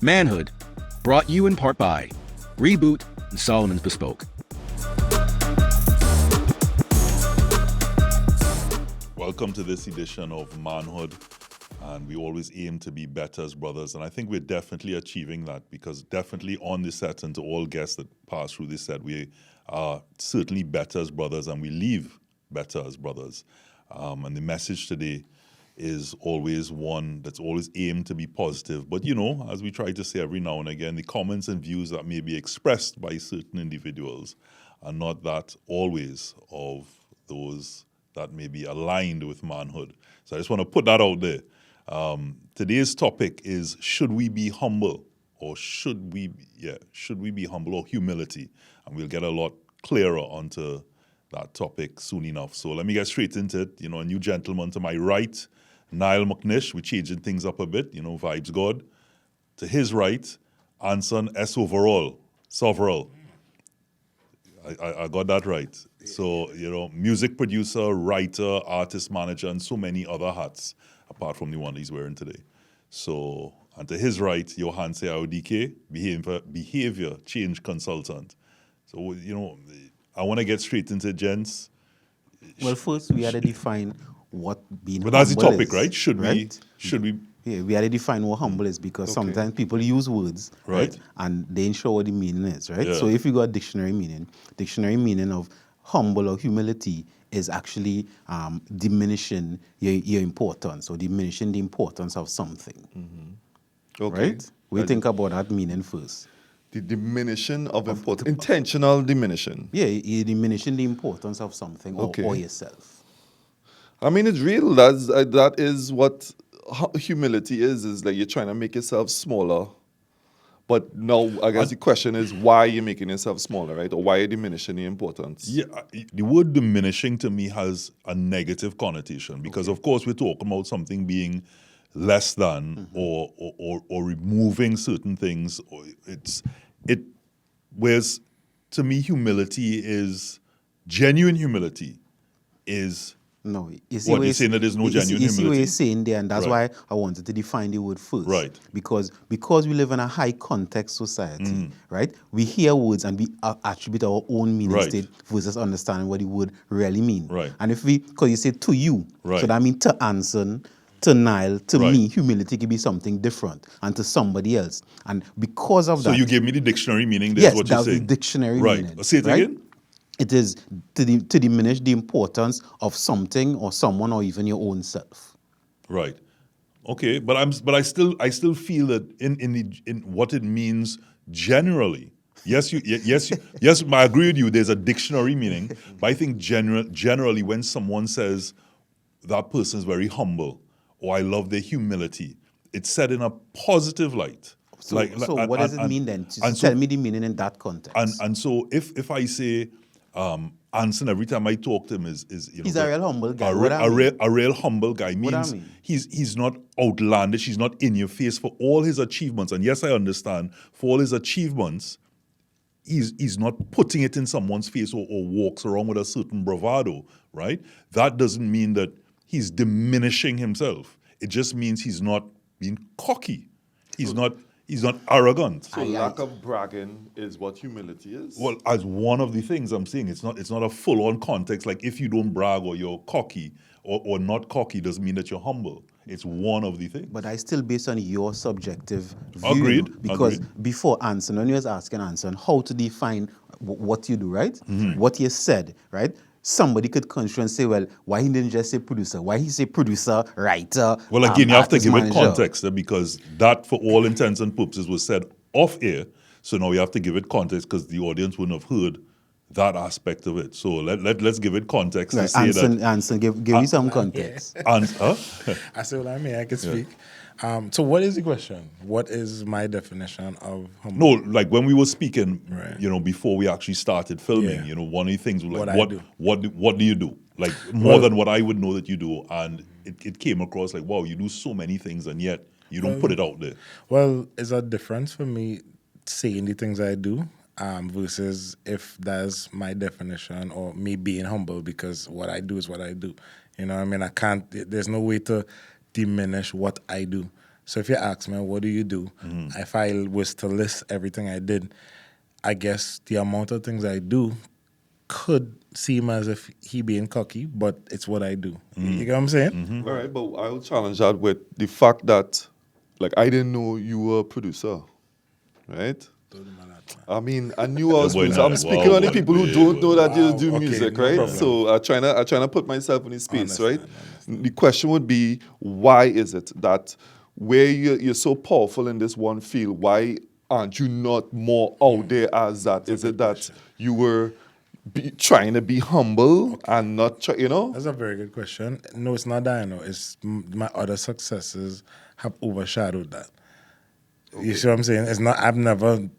Manhood, brought you in part by Reboot and Solomon's Bespoke. Welcome to this edition of Manhood, and we always aim to be better as brothers, and I think we're definitely achieving that, because definitely on this set and to all guests that pass through this set, we are certainly better as brothers, and we leave better as brothers. And the message today is always one that's always aimed to be positive. But you know, as we try to say every now and again, the comments and views that may be expressed by certain individuals are not that always of those that may be aligned with manhood. So I just want to put that out there. Today's topic is, should we be humble? Or should we be humble, or humility? And we'll get a lot clearer onto that topic soon enough. So let me get straight into it. You know, a new gentleman to my right, Niall McNish. We're changing things up a bit, you know, vibes God. To his right, Anson Soverall. I got that right. So, you know, music producer, writer, artist manager, and so many other hats, apart from the one he's wearing today. So, and to his right, Johan Seaudike, behavior change consultant. So, you know, I want to get straight into it, gents. Well, first we had to define what being But humble that's the topic, is, right? Should we? Yeah, we had to define what humble is, because sometimes people use words, right? And they ain't sure what the meaning is, right? Yeah. So if you got dictionary meaning of humble or humility is actually diminishing your importance, or diminishing the importance of something. Mm-hmm. Okay. Right? We think about that meaning first. The diminishing of importance. Intentional diminishing. Yeah, you're diminishing the importance of something, or yourself. I mean, it's real. That is what humility is like you're trying to make yourself smaller. But now, I guess the question is, why you're making yourself smaller, right? Or why you're diminishing the importance? Yeah, the word diminishing to me has a negative connotation, because of course we're talking about something being less than, or removing certain things. Whereas to me, humility is genuine humility is. No, you see what you're saying, that there's no genuine humility. You see what you're saying there, and that's why I wanted to define the word first. Right. Because we live in a high context society, right? We hear words and we attribute our own meaning state versus understanding what the word really means. Right. And because you say to you, right. so that means to Anson, to Niall, to me, humility can be something different, and to somebody else. And because of that. So you gave me the dictionary meaning. That's yes, what you're that's saying. the dictionary right. meaning. Say it right? again. It is to diminish the importance of something or someone, or even your own self. Right. Okay, but I still feel that in what it means generally. Yes, I agree with you. There's a dictionary meaning, but I think generally when someone says that person is very humble, or I love their humility, it's said in a positive light. So what does it mean then? Tell me the meaning in that context. And so if I say Anson, every time I talk to him, is he's a real humble guy. A real humble guy means he's not outlandish. He's not in your face for all his achievements. And yes, I understand, for all his achievements, he's not putting it in someone's face, or walks around with a certain bravado, right? That doesn't mean that he's diminishing himself. It just means he's not being cocky. He's not arrogant. So lack of bragging is what humility is? Well, as one of the things I'm saying, it's not a full-on context. Like if you don't brag, or you're cocky, or not cocky, doesn't mean that you're humble. It's one of the things. But I still based on your subjective view. Agreed. Because before Anson, when you was asking Anson how to define what you do, right? What you said, right? Somebody could construe and say, well, why he didn't just say producer? Why he say producer, writer? Well, again, you have to give manager. it context, because that, for all intents and purposes, was said off air. So now we have to give it context, because the audience wouldn't have heard that aspect of it. So let's give it context. Right, to say Anson, give me some context. I said, well, I can speak. So what is the question? What is my definition of humble? No, like when we were speaking, you know, before we actually started filming, you know, one of the things was like, what do you do? Like more than what I would know that you do. And it came across like, wow, you do so many things, and yet you don't put it out there. Well, it's a difference for me saying the things I do versus if that's my definition, or me being humble, because what I do is what I do. You know what I mean? There's no way to diminish what I do. So if you ask me, what do you do? If I was to list everything I did, I guess the amount of things I do could seem as if he being cocky, but it's what I do. You get what I'm saying? All right, but I'll challenge that with the fact that, like, I didn't know you were a producer, right? I mean, I knew I was boy, producer. nah, I'm speaking wow, on the boy, people who yeah, don't know that you wow, do okay, music, no right? problem. So I trying to put myself in his space, right? Understand. The question would be, why is it that where you're so powerful in this one field, why aren't you not more out there as that? Is it that you were trying to be humble and not try, you know? That's a very good question. No, it's not that, I know. It's my other successes have overshadowed that. You see what I'm saying? It's not, I've never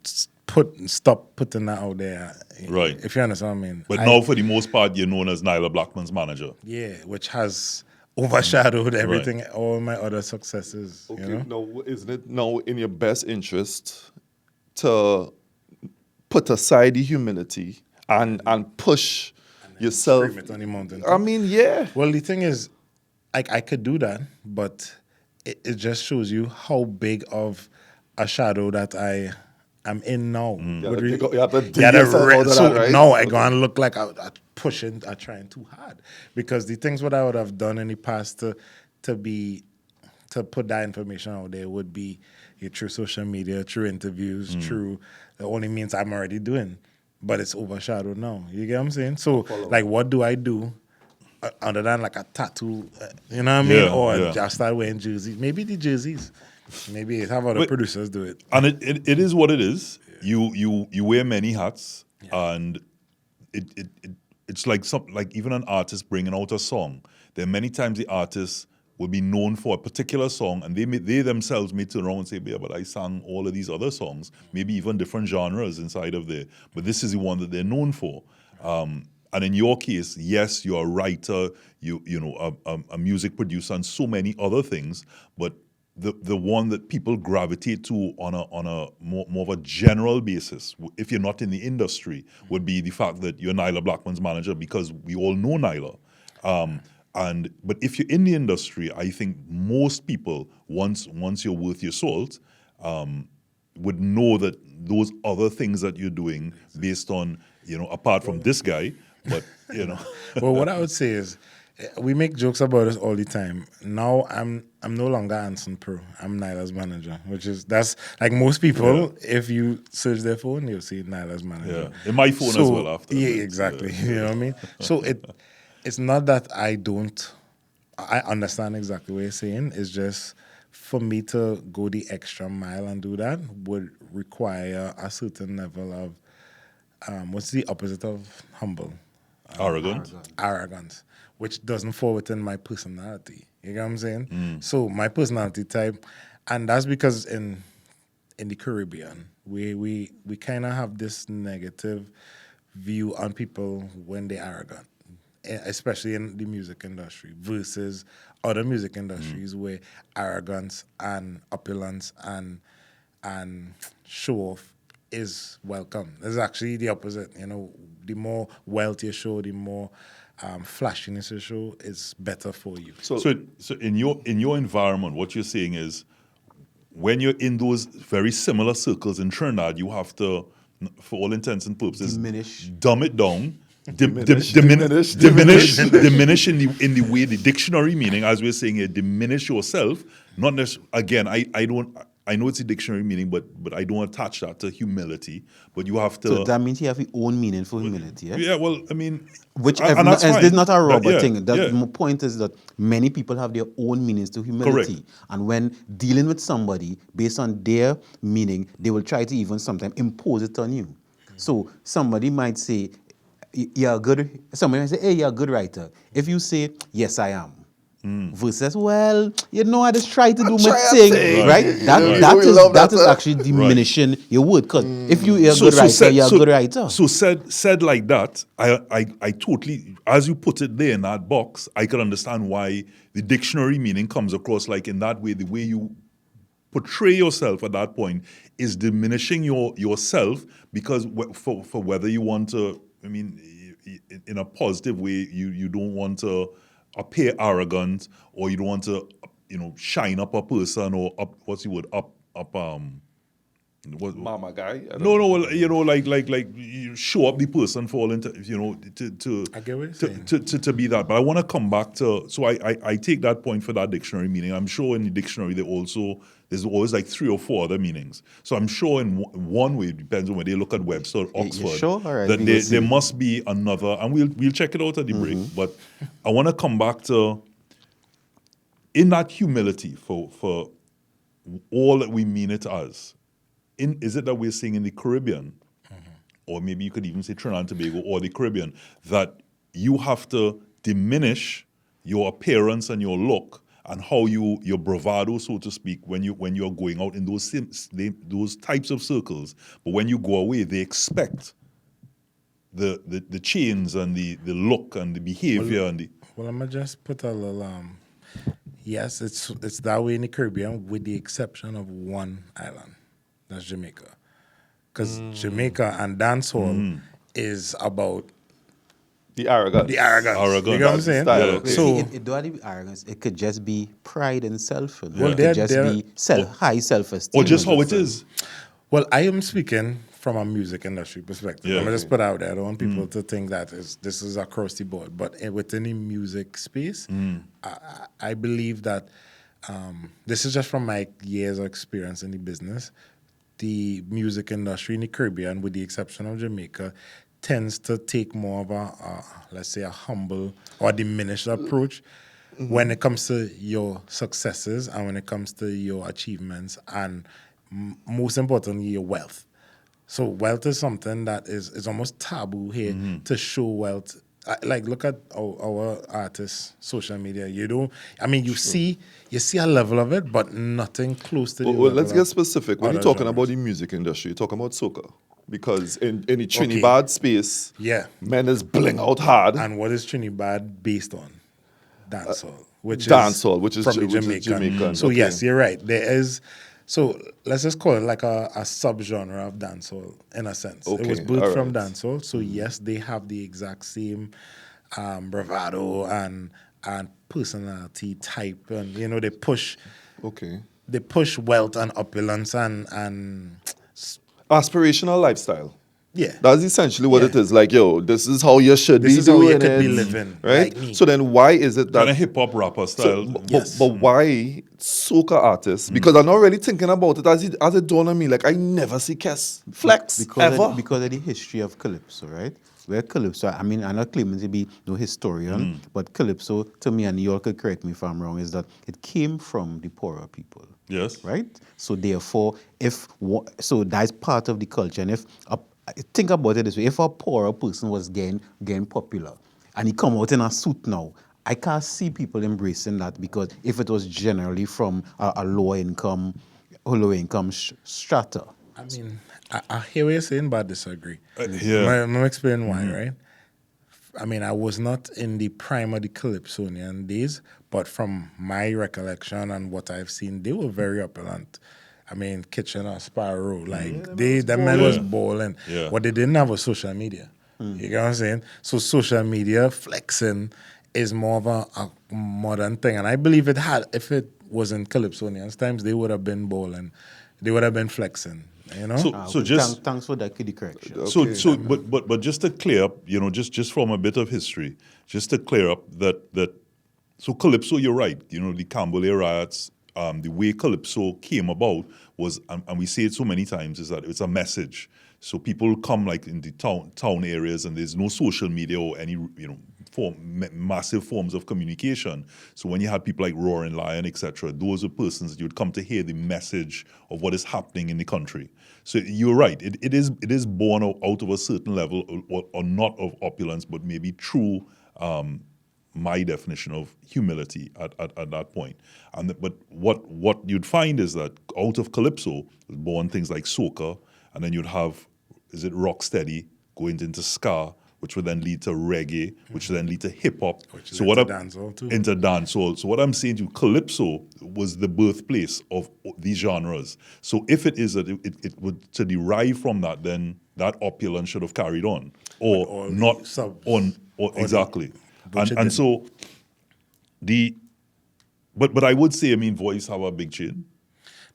stopped putting that out there. Right. If you understand what I mean. But now, for the most part, you're known as Nyla Blackman's manager. Yeah, which has overshadowed everything, all my other successes. Okay, You know? now, isn't it now in your best interest to put aside the humility and push yourself? Scream it on the mountain. I mean, yeah. Well, the thing is, I could do that, but it just shows you how big of a shadow that I am in now. You have to dig Yeah, yourself out of so that, right? now I Okay. go and look like I pushing, I trying too hard, because the things what I would have done in the past to put that information out there would be through social media, through interviews, through the only means I'm already doing, but it's overshadowed now. You get what I'm saying? So like, what do I do? Other than like a tattoo, you know what I mean? Yeah, Or yeah. just start wearing jerseys. Maybe the jerseys. Maybe have other But- producers do it. And it is what it is. You wear many hats, and it's like even an artist bringing out a song. There are many times the artist will be known for a particular song, and they themselves may turn around and say, "Yeah, but I sang all of these other songs, maybe even different genres inside of there, but this is the one that they're known for." And in your case, yes, you're a writer, you know, a music producer, and so many other things. But the one that people gravitate to on a more of a general basis, if you're not in the industry, would be the fact that you're Nyla Blackman's manager, because we all know Nyla. But if you're in the industry, I think most people, once you're worth your salt, would know that those other things that you're doing, based on, apart from this guy, but Well, what I would say is, we make jokes about this all the time. Now I'm no longer Anson Pro. I'm Nyla's manager, that's like most people. If you search their phone, you'll see Nyla's manager. Yeah, in my phone as well after. Yeah, exactly. You know what I mean? So it's not that I understand exactly what you're saying. It's just for me to go the extra mile and do that would require a certain level of what's the opposite of humble? Arrogance, which doesn't fall within my personality. You know what I'm saying? So my personality type, and that's because in the Caribbean, we kind of have this negative view on people when they're arrogant, especially in the music industry versus other music industries where arrogance and opulence and show off is welcome. It's actually the opposite. The more wealth you show, the more flashiness you show, is better for you. So in your environment, what you're saying is, when you're in those very similar circles in Trinidad, you have to, for all intents and purposes, dumb it down, diminish in the way the dictionary meaning, as we're saying here, diminish yourself. Not necessarily. Again, I know it's a dictionary meaning, but I don't attach that to humility. But you have to. So that means you have your own meaning for humility, yeah? Yeah, well, I mean, Which and that's fine. is not a rubber Yeah, thing. yeah. The point is that many people have their own meanings to humility. Correct. And when dealing with somebody based on their meaning, they will try to even sometimes impose it on you. So somebody might say, somebody might say, hey, you're a good writer. If you say, yes, I am. Versus, well, I just try to do my thing, right? That is actually diminishing your word. Because if you're a good writer, you're a good writer. So said like that, I totally, as you put it there in that box, I can understand why the dictionary meaning comes across like in that way. The way you portray yourself at that point is diminishing yourself, because for whether you want to, I mean, in a positive way, you don't want to appear arrogant, or you don't want to, shine up a person or up, what's the word, up, what, Mama guy. I don't no, know. like you show up the person for all into, to I get what you're to, saying. to be that. But I want to come back to, so I take that point for that dictionary meaning. I'm sure in the dictionary there's always like 3 or 4 other meanings. So I'm sure in one way, it depends on where they look at Webster or You Oxford, sure? All right, that we will see. there must be another, and we'll check it out at the break. But I want to come back to, in that humility for all that we mean it as, is it that we're seeing in the Caribbean, or maybe you could even say Trinidad and Tobago or the Caribbean, that you have to diminish your appearance and your look and how your bravado, so to speak, when you're going out in those types of circles, but when you go away, they expect the chains and the look and the behavior and the. Well, I'm gonna just put a little. Yes, it's that way in the Caribbean, with the exception of one island, that's Jamaica, because Jamaica and dancehall is about The arrogance. Arrogance. You know what I'm That's the saying? style, Yeah. okay. See, So it don't have to be arrogance. It could just be pride and self. Well, It they're- could just they're- be high self-esteem. Or just how it is. Well, I am speaking from a music industry perspective. Yeah. I'm gonna just put it out there. I don't want people to think that this is across the board. But within the music space, I believe that this is just from my years of experience in the business. The music industry in the Caribbean, with the exception of Jamaica, tends to take more of let's say, a humble or diminished approach when it comes to your successes and when it comes to your achievements and most importantly, your wealth. So wealth is something that is almost taboo here to show wealth. Like, look at our artists' social media. You see a level of it, but nothing close to the Well, level let's get of specific. When other you're talking genres. about the music industry, you're talking about soca. Because in the Trinidad space, Yeah. men is bling out hard. And what is Trinidad based on? Dancehall, which dancehall, which is from the which is Jamaican, So okay. yes, you're right. There is. So let's just call it like a subgenre of dancehall in a sense. It was Okay, built from alright. dancehall. So yes, they have the exact same bravado and personality type, and they push Okay. wealth and opulence and Aspirational lifestyle. yeah. That's essentially what Yeah. it is. Like, yo, this is how you should This be is how you doing could be it, living, right? like me. So then, why is it Kind that? of hip hop rapper So, style. but why soca artists? Because I'm not really thinking about it as it dawned on me. Like, I never see Kes flex ever. Because of the history of Calypso, right? Where Calypso, I mean, I'm not claiming to be no historian, but Calypso, to me, and you all could correct me if I'm wrong, is that it came from the poorer people. Yes. Right? So therefore, so that's part of the culture. And think about it this way: if a poorer person was getting popular, and he come out in a suit now, I can't see people embracing that, because if it was generally from a low income strata. I mean, I hear what you're saying, but I disagree. Yeah. I'm gonna explain why, right? I mean, I was not in the prime of the Calypsonian days, but from my recollection and what I've seen, they were very opulent. I mean, Kitchener, Sparrow, like the men was balling. Yeah. What they didn't have was social media. You get what I'm saying? So social media flexing is more of a modern thing, and I believe if it was in Calypsonians times, they would have been balling, they would have been flexing. So just Thanks for that kitty correction. but just to clear up, just from a bit of history, just to clear up that so Calypso, you're right. The Cambodia riots, the way Calypso came about was, and we say it so many times, is that it's a message. So people come like in the town areas, and there's no social media or any massive forms of communication. So when you had people like Roaring Lion, etc., those are persons that you'd come to hear the message of what is happening in the country. So you're right. It is born out of a certain level, or not of opulence, but maybe true. My definition of humility at that point. But what you'd find is that out of Calypso was born things like soca, and then you'd have, rocksteady going into ska, which would then lead to reggae, which would then lead to hip hop. Which is into dancehall too. Into dancehall. So what I'm saying to you, Calypso was the birthplace of these genres. So if it is that it would to derive from that, then that opulence should have carried on, or the not subs, on, or or exactly. which it And didn't. so But I would say, I mean, voice have a big chain.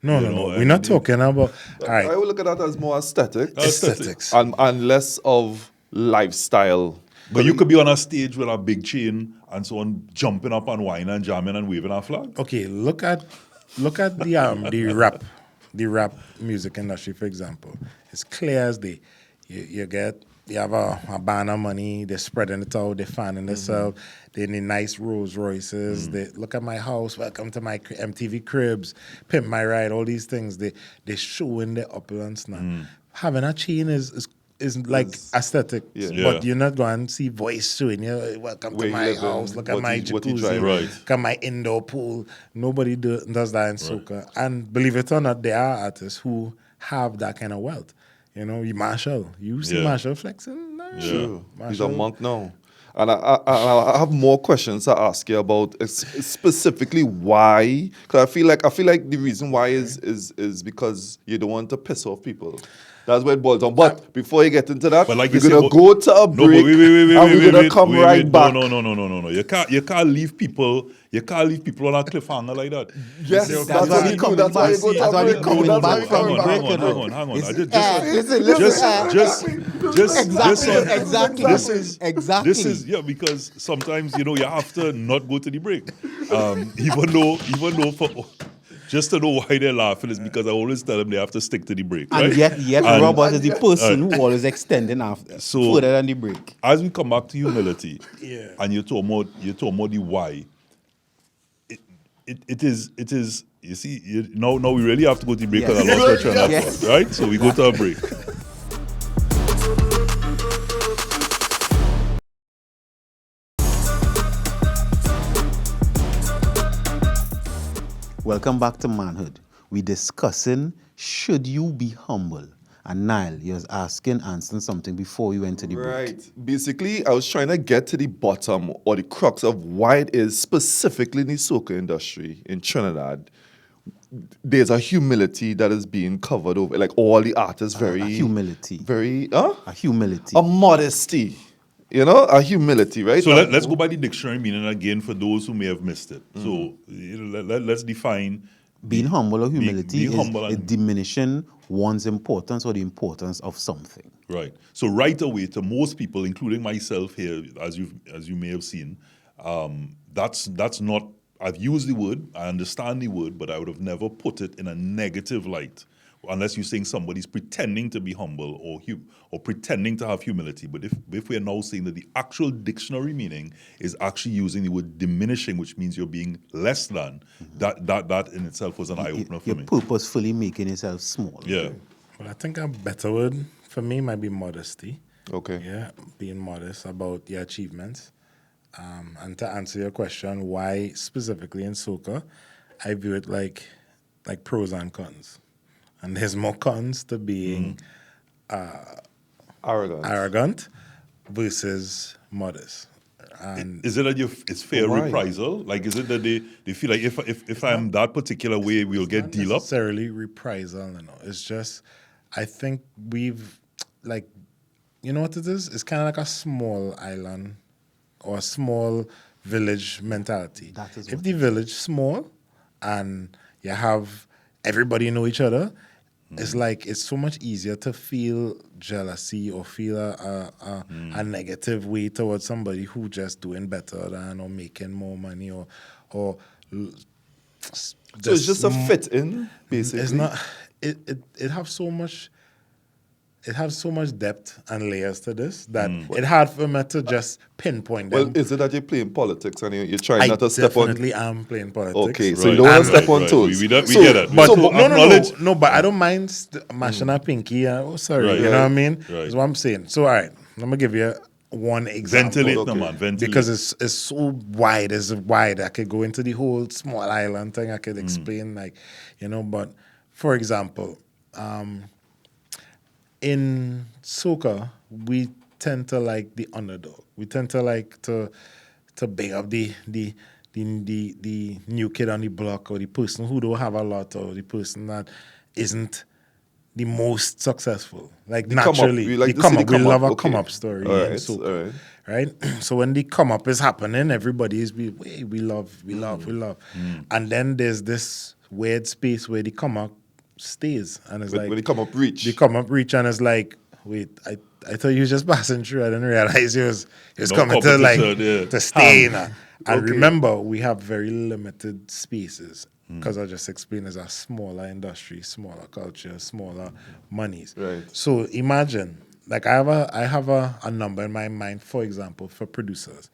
No, You no, know, no. I We're not mean, talking about. All I right, would look at that as more aesthetics, aesthetics. and less of lifestyle. But you could be on a stage with a big chain and so on, jumping up and whining and jamming and waving a flag. Okay, look at the rap music industry, for example. It's clear as day. You have a band of money, they're spreading it out, they're fanning themselves, they're in the nice Rolls Royces, they look at my house, welcome to my MTV cribs, pimp my ride, all these things. They're showing their opulence now. Having a chain is like aesthetic, Yeah. but Yeah. you're not going to see voice showing you, welcome Where to you my living, house, look at what my you jacuzzi, driving. Right. look at my indoor pool. Nobody does that in soca. And believe it or not, there are artists who have that kind of wealth. You know, Marshall. You see Yeah. Marshall flexing? Nah. Yeah. True. He's a Marshall. monk now. And I have more questions to ask you about specifically why. Because I feel like the reason why is because you don't want to piss off people. That's where it boils down. But before you get into that, But like we're you say, gonna but- go to a No, but break, wait, and we're gonna come right back. No. You can't leave people on a cliffhanger like that. Yes, You see, that's why what we we do. coming That's why back. you go to That's a why we break. coming That's why back we from coming the back. break. hang on. Listen, exactly. This is because sometimes you have to not go to the break, even though for just to know why they're laughing is because I always tell them they have to stick to the break, right? And yet And Robert is the person who always extending after So- further than the break. as we come back to humility, Yeah. and you talk about the why. It is. You see, now we really have to go to the break because I lost my train of Yes. thought, right? So we go to a break. Welcome back to Manhood. We discussing should you be humble? And Niall, you was asking Anson something before we went to the break. Right. Basically, I was trying to get to the bottom or the crux of why it is specifically in the soca industry in Trinidad. There's a humility that is being covered over, like all the artists very A humility. very A humility. a modesty, a humility, right? So let's go by the dictionary meaning again for those who may have missed it. So let's define Being humble or humility being is humble and- diminishing one's importance or the importance of something. Right. So right away, to most people, including myself here, as you may have seen, that's not. I've used the word. I understand the word, but I would have never put it in a negative light, unless you're saying somebody's pretending to be humble or pretending to have humility. But if we are now saying that the actual dictionary meaning is actually using the word diminishing, which means you're being less than, that in itself was an eye opener for You're me. purposefully making yourself small. Yeah. Well, I think a better word for me might be modesty. Okay. Yeah, being modest about your achievements. And to answer your question, why specifically in soca, I view it like pros and cons. And there's more cons to being Arrogant. arrogant versus modest. And Is it that it's fair Why? reprisal? Like, is it that they feel like if I'm that particular way, we'll get not deal up? necessarily reprisal, It's just, I think we've, like, you know what it is? It's kind of like a small island or a small village mentality. That is if what the village small and you have everybody know each other, it's like it's so much easier to feel jealousy or feel a negative way towards somebody who just doing better than or making more money or So it's just a fit in, basically. it's not. It have so much. It has so much depth and layers to this that it's hard for me to just pinpoint them. Well, is it that you're playing politics and you're trying I not to step on? definitely am playing politics. Okay, so you don't want to step on toes. We get it. But So no, acknowledge- no. But I don't mind mashing a pinky. Sorry, Right. you know what I mean? Right. That's what I'm saying. So, all right, I'm gonna give you one example. Ventilate, Okay. no man. Ventilate. Because it's so wide. It's wide. I could go into the whole small island thing. I could explain, But for example, in soca, we tend to like the underdog. We tend to like to big up the new kid on the block or the person who don't have a lot or the person that isn't the most successful. Like The come up, naturally, we like the to see come the up. We come love up, a okay. come up story All in right, soca, all right. right? So when the come up is happening, everybody is we love, and then there's this weird space where the come up stays, and it's When the come up reach. the come up reach, and it's like, wait, I thought you was just passing through. I didn't realize he was No coming to like competition, yeah. to stay in. And Okay. remember, we have very limited spaces because I just explained it's a smaller industry, smaller culture, smaller monies. Right. So imagine, like I have a number in my mind, for example, for producers.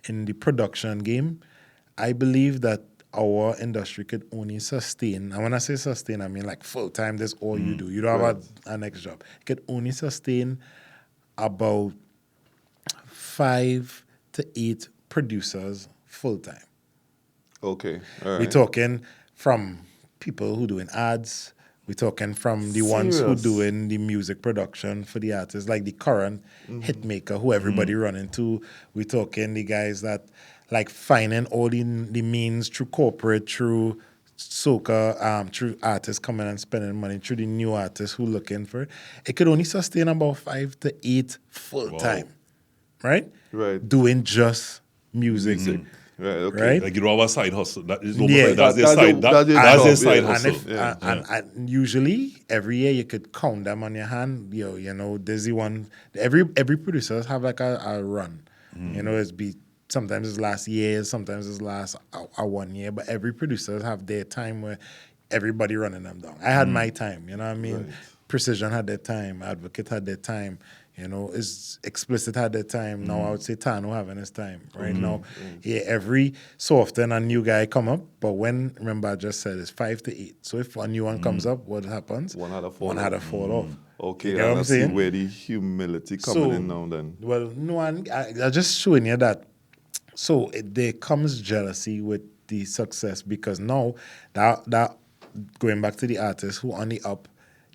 In the production game, I believe that our industry could only sustain, and when I say sustain, I mean like full time, that's all you do. You don't have a next job. It could only sustain about 5 to 8 producers full time. Okay, all right. We're talking from people who doing ads. We're talking from the ones who Serious? doing the music production for the artists, like the current hit maker who everybody running to. We're talking the guys that like finding all the means through corporate, through soca, through artists coming and spending money, through the new artists who looking for it. It could only sustain about 5 to 8 full time, right? Right. Doing just music. Right, okay. Right? Like you have a side hustle. That is Yeah. that's their That- side. that- that is That's their job, side yeah. hustle. And usually every year you could count them on your hand. You know, there's the one. Every producer have like a run. You know, sometimes it's last year, sometimes it's last a 1 year, but every producer have their time where everybody running them down. I had my time. You know what I mean? Right. Precision had their time. Advocate had their time. You know, is Explicit had their time. Now I would say Tano having his time. Right now, yeah, every so often a new guy come up, but remember I just said it's 5 to 8. So if a new one comes up, what happens? One had to fall One had to off. fall off. Okay, You get and what I'm let's see saying? where the humility coming in now then. Well, no, I just showing you that. So there comes jealousy with the success because now that going back to the artists who on the up,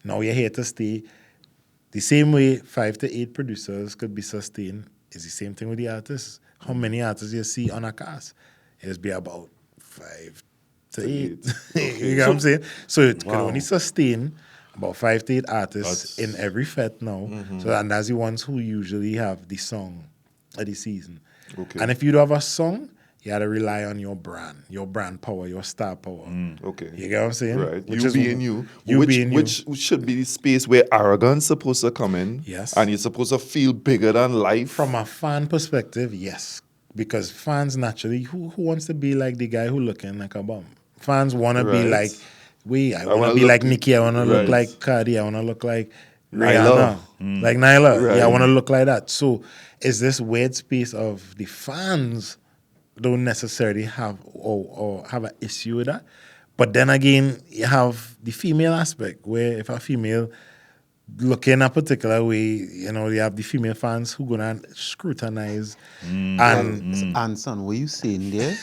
now you're here to stay. The same way 5 to 8 producers could be sustained is the same thing with the artists. How many artists you see on a cast? It's be about 5 to 8. You get what I'm saying? So it could only sustain about 5 to 8 artists in every fete now. So and that's the ones who usually have the song of the season. Okay. And if you don't have a song, you got to rely on your brand power, your star power. Okay. You get what I'm saying? Right. Which you is- being you. You which, being you. which should be the space where arrogance supposed to come in. Yes. And you're supposed to feel bigger than life. From a fan perspective, yes. Because fans naturally, who wants to be like the guy who looking like a bum? Fans want to be Right. like, I want wanna to be look- like Nicki, I want to look right. like Cardi, I want to look like Nyla. Rihanna, like Nyla. Right. Yeah, I want to look like that. So is this weird space of the fans don't necessarily have or have an issue with that. But then again, you have the female aspect where if a female look in a particular way, you know, you have the female fans who gonna scrutinize and Anson, what you saying there?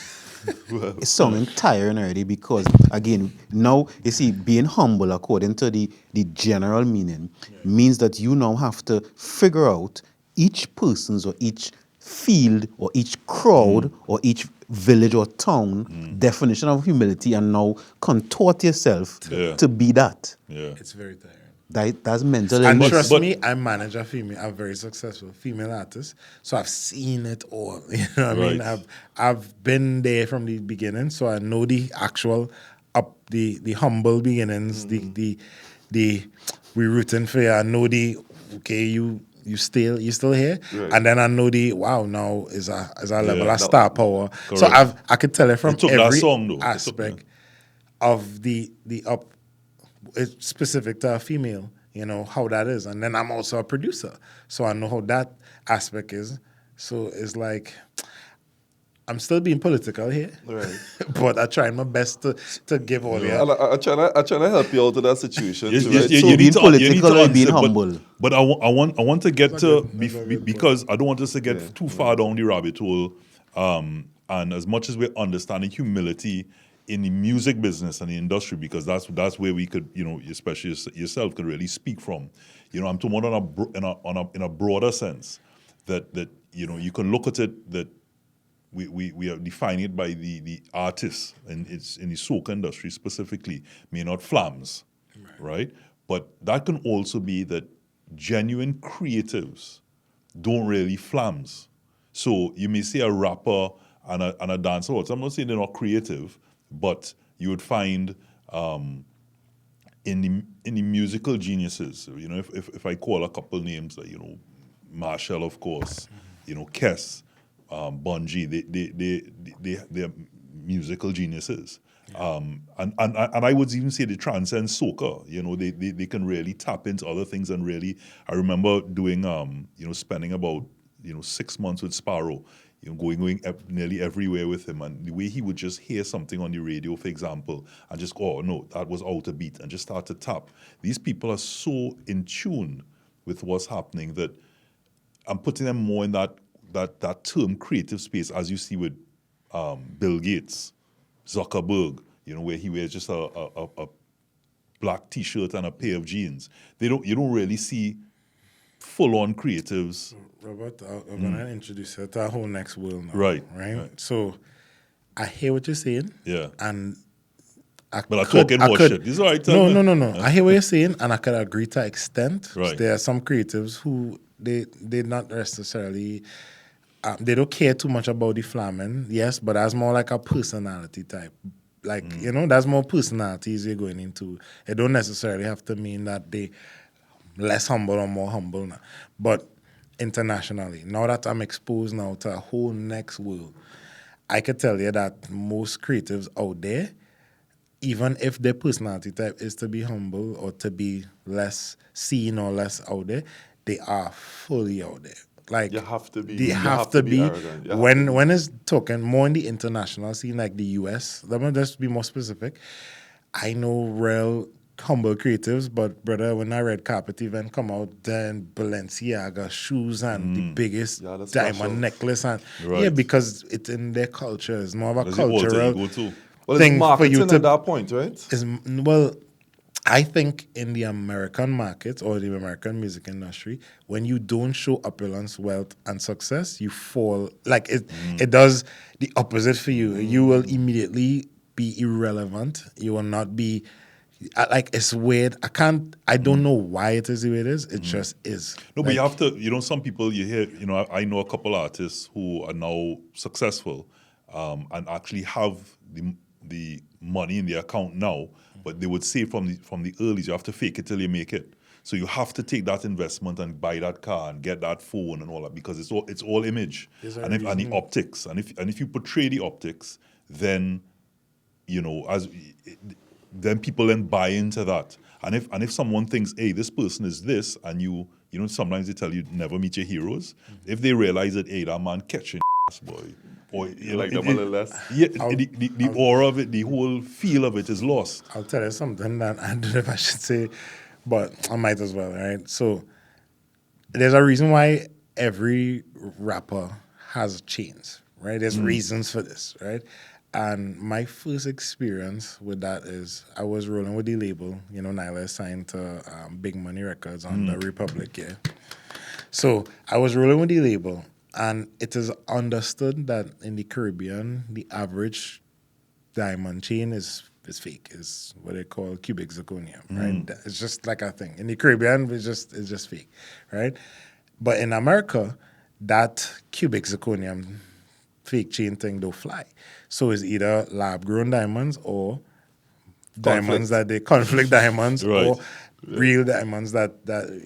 It's sounding tiring already because again, now you see, being humble according to the general meaning means that you now have to figure out each person's or each field or each crowd or each village or town definition of humility and now contort yourself Yeah. to be that. Yeah. it's very tiring. That's mental And illness. trust but- me, I manage a very successful female artist, so I've seen it all. You know what I mean? Right. I've been there from the beginning, so I know the actual the humble beginnings, the we rooting for you. I know the okay, you still here, Right. and then I know the wow now is a level Yeah, of star power. So correct. I could tell it from It took that every song, though. It took- aspect of the up. It's specific to a female, you know, how that is. And then I'm also a producer, so I know how that aspect is. So it's like, I'm still being political here, Right. but I try my best to give all the... And I trying to help you out in that situation. Yes, too, yes, right? yeah, So you need being to political or being answer, humble? But I want to get to That's a good because I don't want us to get too far down the rabbit hole. And as much as we're understanding humility in the music business and the industry, because that's where we could, you know, especially yourself, could really speak from. You know, I'm talking about in a broader sense that you know you can look at it that we are defining it by the artists and it's in the soca industry specifically, may not flams, right? But that can also be that genuine creatives don't really flams. So you may see a rapper and a dancer. Also, I'm not saying they're not creative, but you would find in the musical geniuses, if I call a couple names, Marshall, of course, Kess, Bungie, they're musical geniuses. And I would even say they transcend soca. They can really tap into other things and really. I remember doing spending about 6 months with Sparrow, going nearly everywhere with him, and the way he would just hear something on the radio, for example, and just go, oh no, that was out of beat, and just start to tap. These people are so in tune with what's happening that I'm putting them more in that term creative space, as you see with Bill Gates, Zuckerberg, where he wears just a black T-shirt and a pair of jeans. You don't really see full-on creatives. Robert, I'm gonna introduce you to a whole next world now. Right. So I hear what you're saying. Yeah. And But I'm talking more shit. It's all right. No. I hear what you're saying, and I could agree to an extent. Right. There are some creatives who they not necessarily they don't care too much about the flamming, yes, but that's more like a personality type. Like, that's more personalities you're going into. It don't necessarily have to mean that they less humble or more humble now. But internationally, now that I'm exposed now to a whole next world, I could tell you that most creatives out there, even if their personality type is to be humble or to be less seen or less out there, they are fully out there. Like You have to be. They You have to be. arrogant. You have When it's talking more in the international scene, like the US, let me just be more specific. I know real humble creatives, but brother, when I Red Carpet event come out, then Balenciaga shoes and the biggest Yeah, that's diamond special. necklace, and Right. because it's in their culture. It's more of a Does it alter cultural ego too? Well, thing it's for marketing you to at that point, right? well, I think in the American market or the American music industry, when you don't show opulence, wealth, and success, you fall. Like it does the opposite for you. You will immediately be irrelevant. You will not be. Like, it's weird. I don't know why it is the way it is. It just is. No, but Like, you have to, some people you hear, I know a couple artists who are now successful and actually have the money in their account now, but they would say from the early, you have to fake it till you make it. So you have to take that investment and buy that car and get that phone and all that, because it's all image There's a and the reason. optics. And if you portray the optics, then then people then buy into that. And if someone thinks, hey, this person is this, and sometimes they tell you never meet your heroes. If they realize that, hey, that man catching ass, boy, or You like them a little less. yeah, the aura of it, the whole feel of it is lost. I'll tell you something that I don't know if I should say, but I might as well, right? So there's a reason why every rapper has chains, right? There's reasons for this, right? And my first experience with that is I was rolling with the label. Nyla is signed to Big Money Records on the Republic, yeah. So I was rolling with the label, and it is understood that in the Caribbean, the average diamond chain is fake. Is what they call cubic zirconium, right? It's just like a thing. In the Caribbean, it's just fake, right? But in America, that cubic zirconium fake chain thing don't fly. So it's either lab-grown diamonds or diamonds that they conflict diamonds Right. or real diamonds that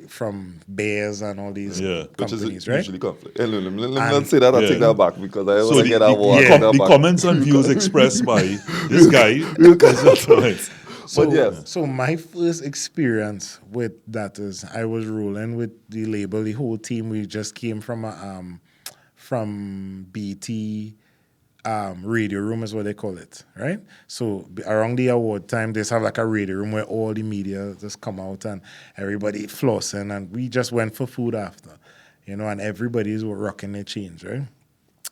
from bears and all these Which is companies, right? usually conflict. Let me not say that. I'll take that back because I So want to get that war. the comments and views expressed by this guy. Right. But yes. So my first experience with that is I was rolling with the label, the whole team. We just came from from BT radio room is what they call it, right? So around the award time, they just have like a radio room where all the media just come out and everybody flossing, and we just went for food after, and everybody's rocking their chains, right?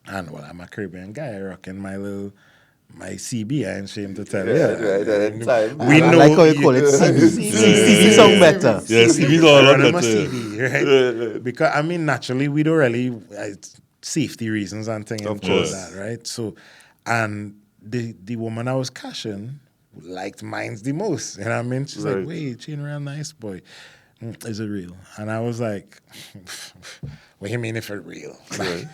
And well, I'm a Caribbean guy rocking my CB. I ain't ashamed to tell you. Right, at that time. We I know like how you call it CB. CB sound better. Yeah, CB's all I up run my that. CB, right? Because naturally we don't really safety reasons and things Of like course. that, right? So, and the woman I was cashing liked mines the most. You know what I mean? She's Right. like, wait, chain real nice, boy. Is it real? And I was like, what do you mean if it's real? Right.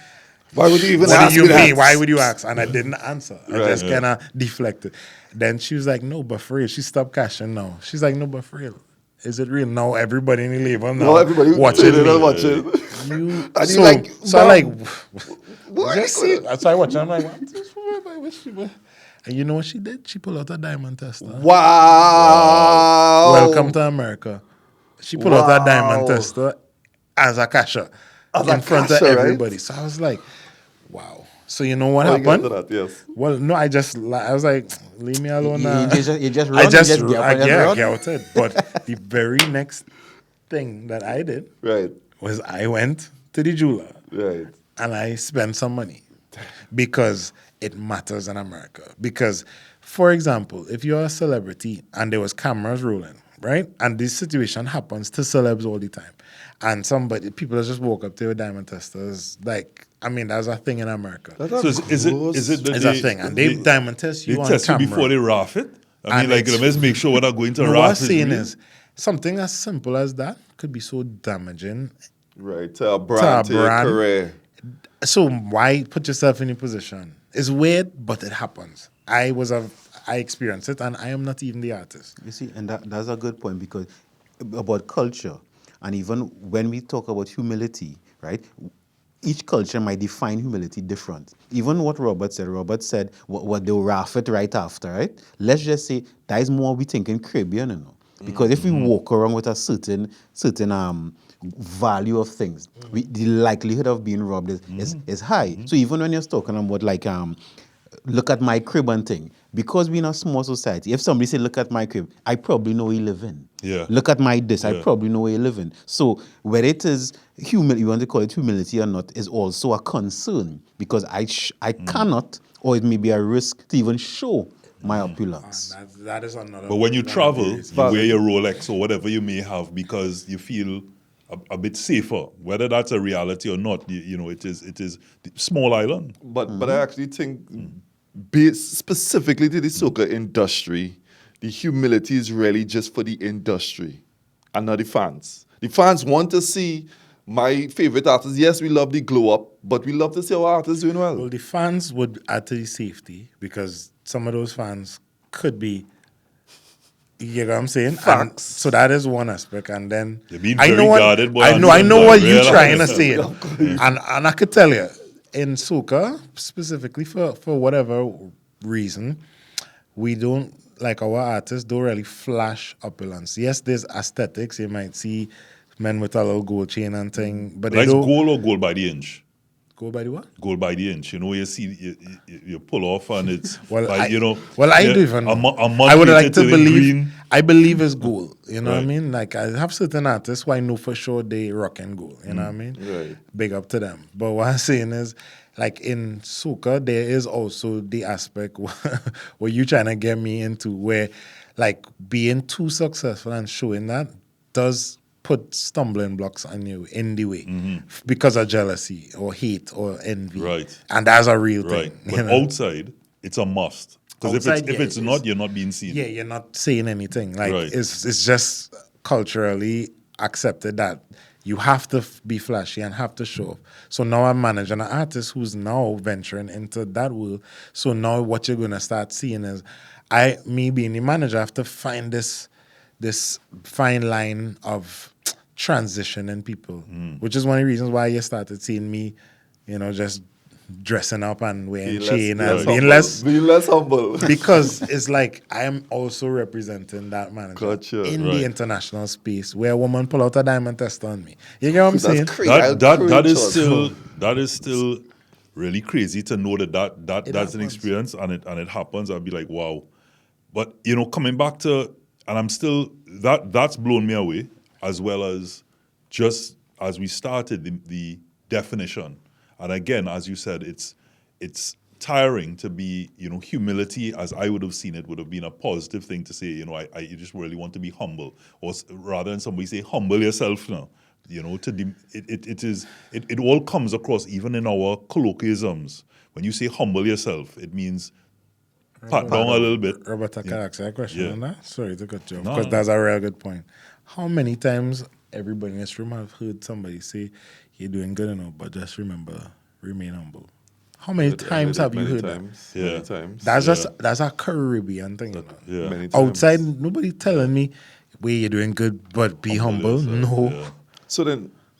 Why would you even What ask do you me mean? that? Why would you ask? And I didn't answer. I Right. just kind of deflected. Then she was like, no, but for real. She stopped cashing now. She's like, no, but for real. Is it real? No, everybody in the label now. No, everybody watching tuning me. and watching. You, And so, you like, so I "Mom, like, what just are see. you So I watch. I'm like, what this woman, what she, what? And you know what she did? She pulled out a diamond tester. Wow. Welcome to America. She pulled out a diamond Wow. tester as a cashier As in a front cashier, of right? everybody. So I was like, wow. So you know what How you get happened? to that? Yes. Well, no, I was like, leave me alone. You just run, I you just, just get up and just I run? get out it. But the very next thing that I did Right. was I went to the jeweler Right. and I spent some money because it matters in America. Because, for example, if you're a celebrity and there was cameras rolling, right? And this situation happens to celebs all the time. And people just walk up to your diamond testers. Like, I mean, that's a thing in America. So is it that It's a thing. And they diamond test you they on test camera. you before they raff it? I mean, And like, it's- let's make sure we're not going to No, what I'm raff is saying real. is, something as simple as that could be so damaging. Right. To a brand, to your brand. career. So why put yourself in a position? It's weird, but it happens. I experienced it, and I am not even the artist. You see, and that's a good point because about culture, and even when we talk about humility, right? Each culture might define humility different. Even what Robert said, what they'll raff it right after, right? Let's just say that is more we think in Caribbean, you know. Because if we walk around with a certain value of things, the likelihood of being robbed is high. So even when you're talking about like look at my crib and thing, because we're in a small society, if somebody say look at my crib, I probably know where you live in. Yeah. Look at my this, I Yeah. probably know where you live in. So whether it is humility, you want to call it humility or not, is also a concern because I cannot, or it may be a risk to even show my opulence. That is another. But when you one of the travel, reasons. you wear your Rolex or whatever you may have because you feel a bit safer. Whether that's a reality or not, you know, it is small island. But I actually think, based specifically to the soca industry, the humility is really just for the industry and not the fans. The fans want to see my favorite artists. Yes, we love the glow up, but we love to see our artists doing well. Well, the fans would add to the safety because some of those fans could be. You know what I'm saying? And Facts. so that is one aspect, and then You're being I very know what guarded, boy, I know Anson, what boy, you're realize. trying to say, and I could tell you in soca specifically for whatever reason, we don't like our artists don't really flash opulence. Yes, there's aesthetics. You might see men with a little gold chain and thing, but they That's don't gold or gold by the inch? go by the what? Gold by the inch. You know, you see, you pull off and it's, Well, like, you know. I yeah, do even know. a month I would later like to the believe. green. I believe it's gold. You know what I Right. mean? Like I have certain artists who I know for sure they rock and gold. You know what I mean? Right. Big up to them. But what I'm saying is, like in soca, there is also the aspect where you trying to get me into where, like, being too successful and showing that does put stumbling blocks on you in the way because of jealousy or hate or envy. Right. And that's a real Right. thing. But you know? outside, it's a must. Because Outside, if yeah, it's it not, is. you're not being seen. Yeah, you're not saying anything. Like Right. it's just culturally accepted that you have to be flashy and have to show off. So now I'm managing an artist who's now venturing into that world. So now what you're gonna start seeing is me being the manager, I have to find this fine line of transitioning people, which is one of the reasons why you started seeing me, just dressing up and wearing chain and being less humble. because it's like I am also representing that manager Gotcha. in Right. the international space where a woman pull out a diamond test on me. You get what I'm saying? That's crazy. That is still really crazy to know that It that's an happens. experience and it happens. I'd be like, wow. But coming back to, and I'm still that's blown me away, as well as just as we started the definition. And again, as you said, it's tiring to be, humility as I would have seen it would have been a positive thing to say, I just really want to be humble, or rather than somebody say humble yourself now. It all comes across even in our colloquialisms. When you say humble yourself, it means pat down a little bit. Robert, I can ask you a question Yeah. on that. Sorry to cut you off, No, because no. that's a real good point. How many times everybody in this room have heard somebody say, "You're doing good enough, but just remember, remain humble." How many times have you heard that? Yeah. Many times. That's a Caribbean thing. You know? Yeah. Many times. Outside, nobody telling me, "Well, you're doing good, but be humble." yourself, No. yeah.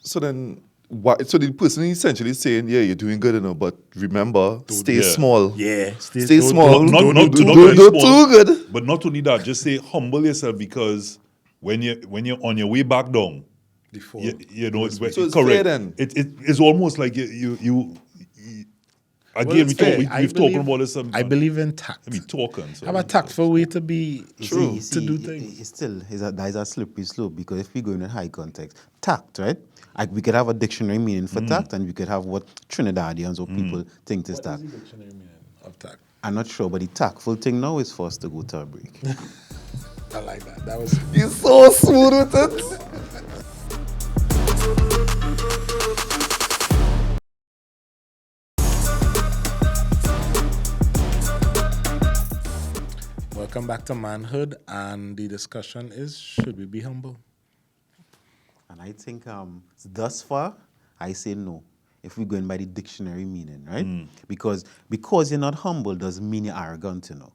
So then, why? So the person essentially saying, "Yeah, you're doing good enough, but remember, stay yeah. small. Yeah, Stay small. Not Don't too too good." But not only that, just say humble yourself, because when you're on your way back down, Before. you know, So it's correct. fair then. It's almost like you again, it's fair. we've talked about this. I believe in tact. I mean, talking. So Have a tactful way to be You to see, do things. It's still that is a slippery slope, because if we go in a high context, tact, right? Like we could have a dictionary meaning for tact, and we could have what Trinidadians or people think is tact. Dictionary meaning of tact? I'm not sure, but the tactful thing now is for us to go to a break. I like that. That was He's so smooth with it. welcome back to manhood, and the discussion is: should we be humble? And I think thus far, I say no. If we're going by the dictionary meaning, right? Because you're not humble doesn't mean you're arrogant, you know,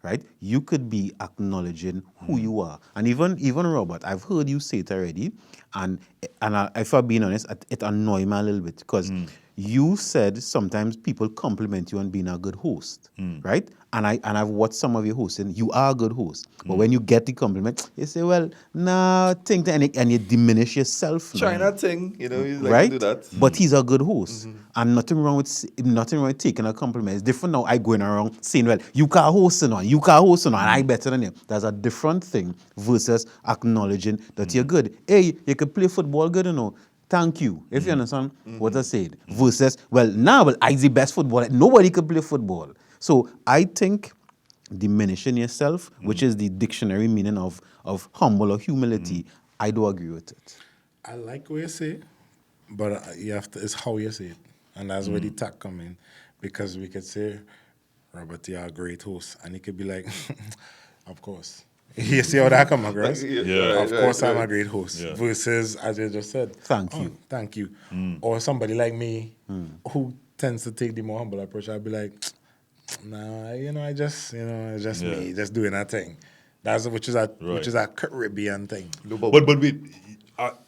right? You could be acknowledging who you are. And even Robert, I've heard you say it already, and if I'm being honest, it annoyed me a little bit, because you said sometimes people compliment you on being a good host, right? And I've watched some of your hosting. You are a good host, but when you get the compliment, you say, "Well, nah, think," and you diminish yourself. China thing, you know, he's like Right? to do that. But he's a good host. And nothing wrong with taking a compliment. It's different now. I going around saying, "Well, you can't host on, and I better than you." That's a different thing versus acknowledging that you're good. Hey, you can play football good, you know. Thank you. If you understand what I said. Versus, well, I's the best footballer. Nobody could play football. So I think diminishing yourself, which is the dictionary meaning of humble or humility, I do agree with it. I like what you say, but you have to. It's how you say it, and that's where the tact come in, because we could say, "Robert, you're a great host," and he could be like, "Of course." You see how that come across? Yeah. Of course, I'm a great host. Yeah. Versus, as you just said, Thank you. thank you. Or somebody like me who tends to take the more humble approach. I'll be like, "Nah, I just, it's just me, just doing that thing." That's which is a Caribbean thing. But wait,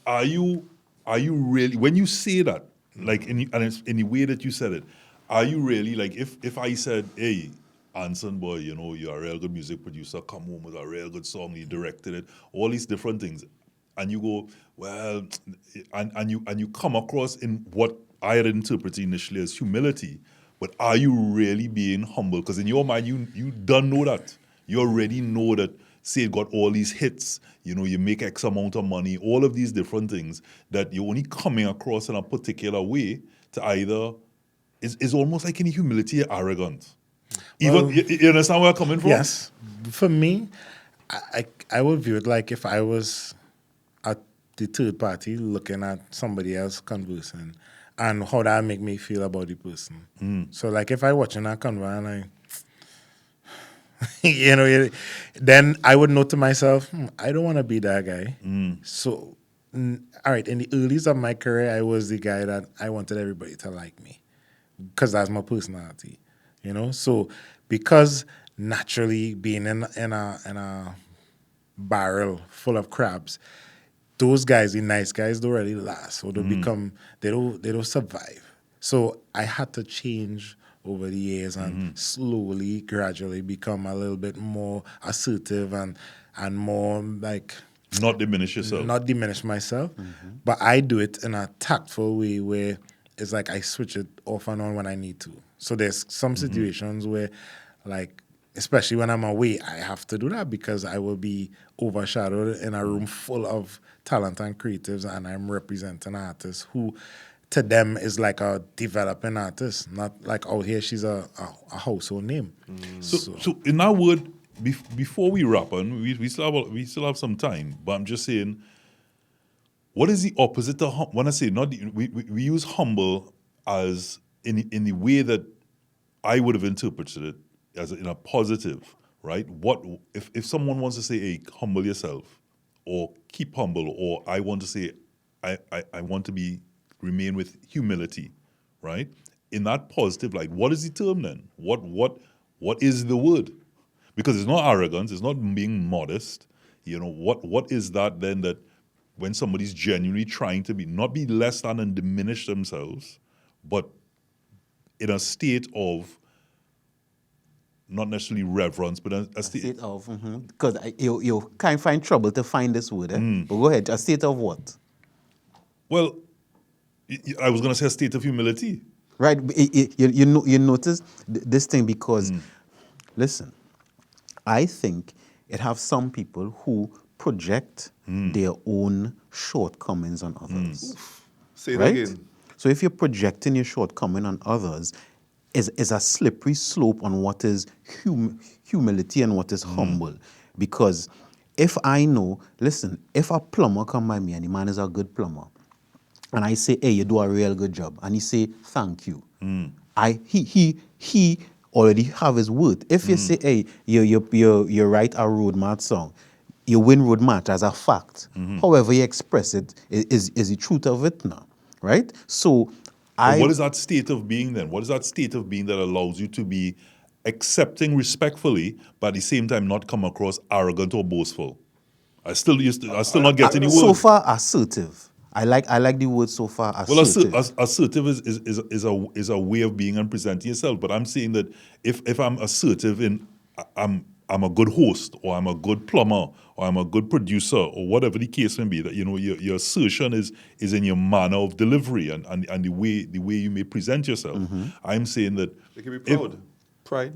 are you really, when you say that, like in the way that you said it, are you really like, if I said, "Hey, Anson, boy, you're a real good music producer, come home with a real good song, you directed it," all these different things, and you go, well, and you come across in what I had interpreted initially as humility, but are you really being humble? Because in your mind, you don't know that. You already know that, say, it got all these hits, you make X amount of money, all of these different things, that you're only coming across in a particular way to either, is almost like any humility, you're arrogant. Even, you understand where I'm coming from? Yes. For me, I would view it like if I was at the third party looking at somebody else conversing and how that make me feel about the person. So like if I watching that convo and then I would know to myself, I don't want to be that guy. So, all right, in the earliest of my career, I was the guy that I wanted everybody to like me because that's my personality. So because naturally being in a barrel full of crabs, those guys, the nice guys, don't really last, or they don't survive. So I had to change over the years and slowly, gradually become a little bit more assertive and more like Not diminish yourself. not diminish myself, but I do it in a tactful way where it's like I switch it off and on when I need to. So there's some situations where, like, especially when I'm away, I have to do that because I will be overshadowed in a room full of talent and creatives, and I'm representing artists who, to them, is like a developing artist, not like, oh, here she's a household name. So in that word, before we wrap, and we still have some time, but I'm just saying, what is the opposite of when I say we use humble as in the way that I would have interpreted it in a positive, right? What if someone wants to say, hey, humble yourself, or keep humble, or I want to say, I want to remain with humility, right? In that positive light, what is the term then? What is the word? Because it's not arrogance, it's not being modest. What is that then, that when somebody's genuinely trying to not be less than and diminish themselves, but in a state of not necessarily reverence, but a state of, because you can't find trouble to find this word. But go ahead, a state of what? Well, I was going to say a state of humility. Right, you notice this thing because, listen, I think it have some people who project their own shortcomings on others. Say it Right? again. So if you're projecting your shortcoming on others, is a slippery slope on what is humility and what is humble. Because if I know, listen, if a plumber come by me and the man is a good plumber, and I say, hey, you do a real good job, and he say, thank you, he already have his worth. If you say, hey, you write a road march song, you win road march as a fact. However you express it is the truth of it now, right? So But what is that state of being then? What is that state of being that allows you to be accepting respectfully, but at the same time not come across arrogant or boastful? I still not getting the word. So far assertive. I like the word so far assertive. Well, assertive is a way of being and presenting yourself. But I'm saying that if I'm assertive in I'm a good host, or I'm a good plumber, or I'm a good producer, or whatever the case may be, that your assertion is in your manner of delivery and the way you may present yourself. I'm saying that They can be proud. Pride.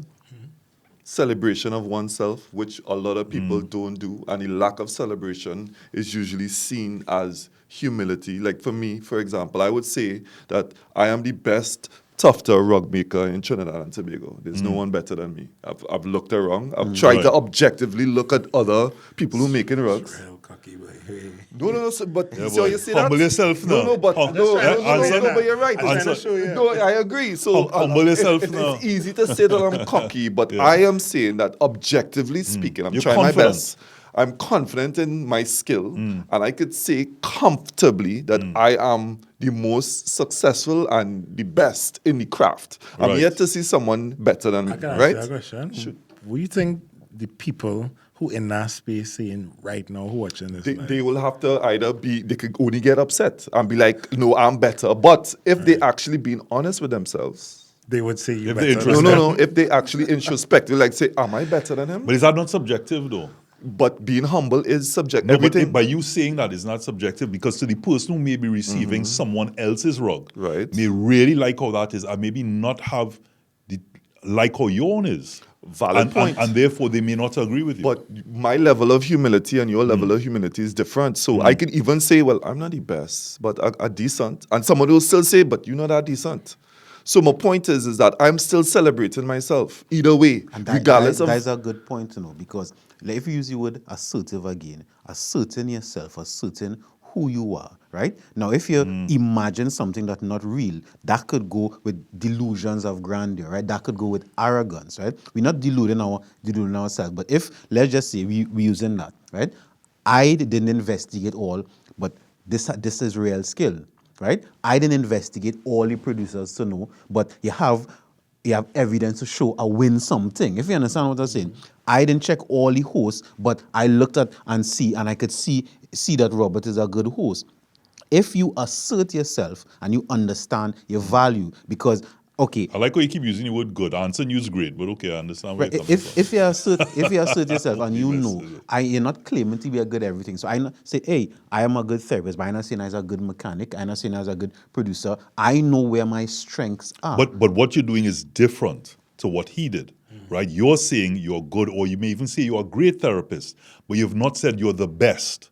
Celebration of oneself, which a lot of people don't do, and the lack of celebration is usually seen as humility. Like for me, for example, I would say that I am the best tufter rug maker in Trinidad and Tobago. There's no one better than me. I've looked around. I've tried to objectively look at other people who making rugs. Real cocky, boy. Hey. No, but Yeah, so boy. you see Humble that? yourself now. No, but Anson. but you're right. I'm trying to show you. No, I agree. So Humble yourself now. It's easy to say that I'm cocky, but I am saying that objectively speaking, I'm You're trying confident. my best. I'm confident in my skill, and I could say comfortably that I am the most successful and the best in the craft. I'm Right. yet to see someone better than me, I can ask right? you a question. What do you think the people who in that space saying right now, who watching this? They will have to either they could only get upset and be like, no, I'm better. But if they actually being honest with themselves, they would say you If they're better. interested. no, if they actually introspective, like say, am I better than him? But is that not subjective though? But being humble is subjective. No, but Everything. by you saying that is not subjective, because to the person who may be receiving someone else's rug, Right. may really like how that is, and maybe not have like how your own is. Valid point. And therefore they may not agree with you. But my level of humility and your level of humility is different. So I could even say, well, I'm not the best, but a decent. And someone will still say, but you're not that decent. So my point is that I'm still celebrating myself either way, And regardless of. that's a good point to know, because like, if you use the word assertive again, asserting yourself, asserting who you are, right? Now, if you imagine something that's not real, that could go with delusions of grandeur, right? That could go with arrogance, right? We're not deluding ourselves, but if, let's just say, we're using that, right? I didn't investigate all, but this is real skill, right? I didn't investigate all the producers to know, but you have evidence to show I win something. If you understand what I'm saying. I didn't check all the hosts, but I looked at and I could see that Robert is a good host. If you assert yourself and you understand your value, because okay, I like how you keep using the word good. Anson used great, but okay, I understand where right, you're coming from. if you assert yourself and you know, you're not claiming to be a good everything. So I not say, hey, I am a good therapist, but I'm not saying I'm a good mechanic. I'm not saying I'm a good producer. I know where my strengths are. But what you're doing is different to what he did, right? You're saying you're good, or you may even say you're a great therapist, but you've not said you're the best,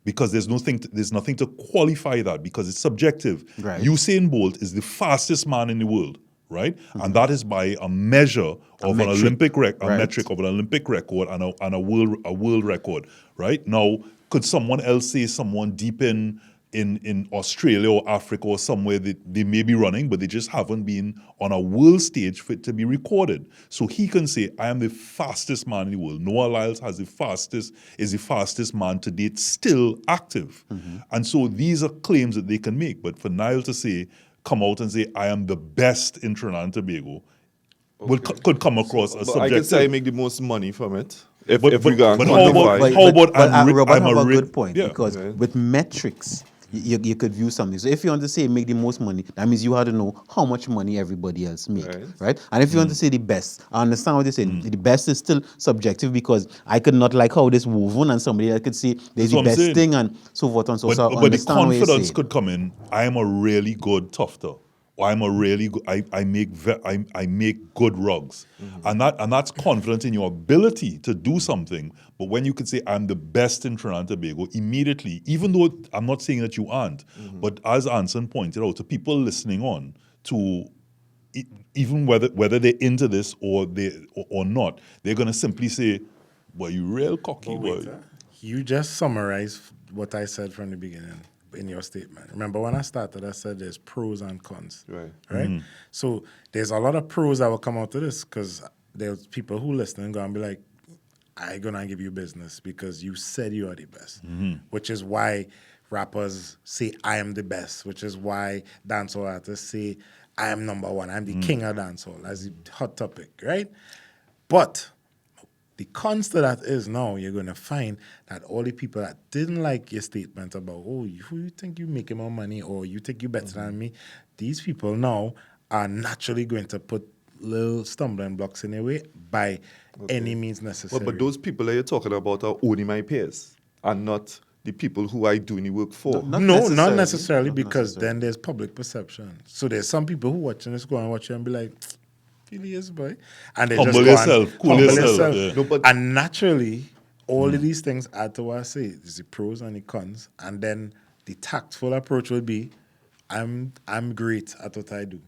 because there's nothing to qualify that, because it's subjective. Right. Usain Bolt is the fastest man in the world, right? And that is by a measure of an Olympic Right. metric of an Olympic record and a world record, right? Now, could someone else say someone deep in in Australia or Africa or somewhere that they may be running, but they just haven't been on a world stage for it to be recorded. So he can say, I am the fastest man in the world. Noah Lyles is the fastest man to date still active. And so these are claims that they can make. But for Nile to say, come out and say, I am the best in Trinidad and Tobago, could come across as But I can subjective. say I make the most money from it. If But we got how about Robert I'm have a a rich- good point yeah. because Okay. with metrics, you could view something. So if you want to say make the most money, that means you have to know how much money everybody else make, right? And if you want to say the best, I understand what you're saying. The best is still subjective because I could not like how this woven and somebody else could say there's That's the what I'm best saying. thing and so forth and so on. So I But the understand what you're confidence saying. could come in. I am a really good tufter. Or I'm a really good. I make good rugs, and that's confidence in your ability to do something. But when you could say I'm the best in Trinidad and Tobago, immediately, even though I'm not saying that you aren't, but as Anson pointed out, to people listening on, to even whether they're into this or not, they're gonna simply say, "Well, you real cocky, But boy." wait, you just summarized what I said from the beginning in your statement. Remember when I started, I said there's pros and cons. Right. So there's a lot of pros that will come out of this because there's people who listen and going to be like, I gonna give you business because you said you are the best, which is why rappers say I am the best, which is why dancehall artists say I am number one, I'm the king of dancehall, as the hot topic, right? But the cons to that is now you're going to find that all the people that didn't like your statement about, who you think you making more money or you think you better than me, these people now are naturally going to put little stumbling blocks in their way by any means necessary. But those people that you're talking about are only my peers and not the people who I do any work for. Not not necessarily Not because necessarily. then there's public perception. So there's some people who watching this go and watch it and be like, really is, boy. And they Humble just go yourself, and cool humble yourself, yourself. yeah. No, but- And naturally, all of these things add to what I say. There's the pros and the cons. And then the tactful approach would be, I'm great at what I do.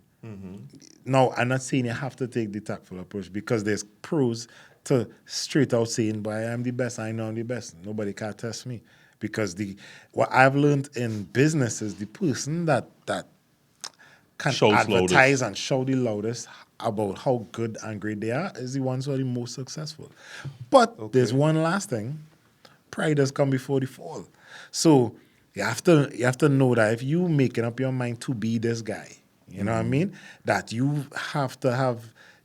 No, I'm not saying you have to take the tactful approach because there's pros to straight out saying, boy, I'm the best, I know I'm the best. Nobody can test me. Because what I've learned in business is the person that can Shouts advertise loudest. and shout the loudest about how good and great they are is the ones who are the most successful. But there's one last thing. Pride has come before the fall. So you have to know that if you making up your mind to be this guy, you know what I mean? That you have to have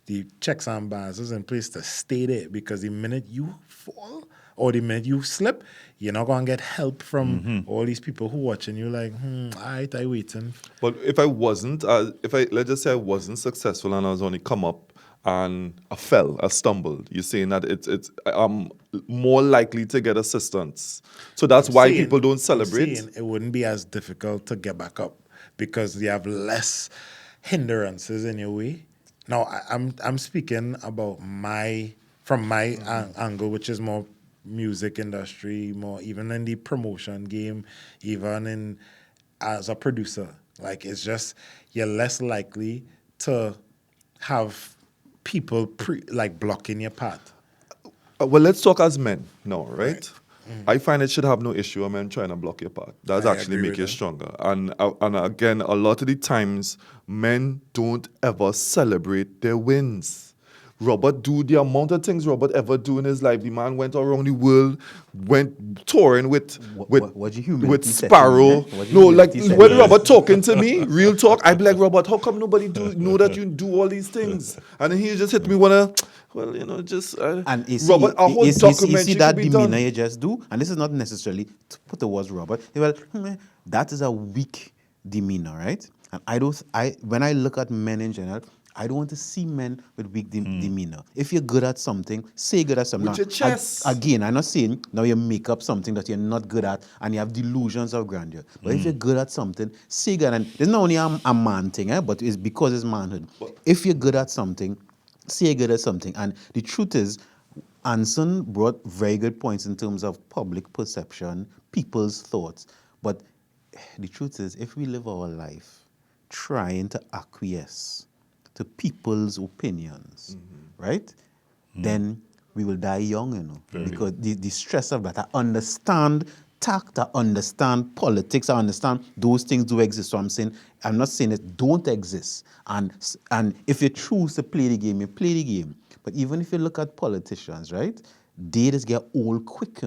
the checks and balances in place to stay there because the minute you fall or the minute you slip, you're not going to get help from all these people who watching you like, all right, I waiting. But if I wasn't, let's just say I wasn't successful and I was only come up and I stumbled, you're saying that I'm more likely to get assistance. So that's why saying- people don't I'm celebrate. saying it wouldn't be as difficult to get back up because you have less hindrances in your way. Now, I'm speaking about from my angle, which is more music industry, more even in the promotion game, even in as a producer. Like it's just you're less likely to have people blocking your path. Well, let's talk as men now, right? I find it should have no issue a man trying to block your path. That's I actually agree make with you that. stronger. And again, a lot of the times, men don't ever celebrate their wins. Robert do the amount of things Robert ever do in his life. The man went around the world, went touring with What your humility set Sparrow. in, eh? What your No, like humility set when in. Robert talking to me, real talk, I'd be like, Robert, how come nobody know that you do all these things? And then he just hit me And you see, Robert, a whole you documentary see that could be demeanor done. you just do, and this is not necessarily to put towards Robert. That is a weak demeanor, right? And when I look at men in general, I don't want to see men with weak demeanor. If you're good at something, say good at something. With Now, your chest. Again, I'm not saying now you make up something that you're not good at and you have delusions of grandeur. But if you're good at something, say good. And it's not only a man thing, but it's because it's manhood. If you're good at something, say you're good at something. And the truth is, Anson brought very good points in terms of public perception, people's thoughts. But the truth is, if we live our life trying to acquiesce to people's opinions, right? Then we will die young, because the stress of that. I understand tact, I understand politics, I understand those things do exist. So I'm not saying it don't exist. And if you choose to play the game, you play the game. But even if you look at politicians, right, they just get old quick,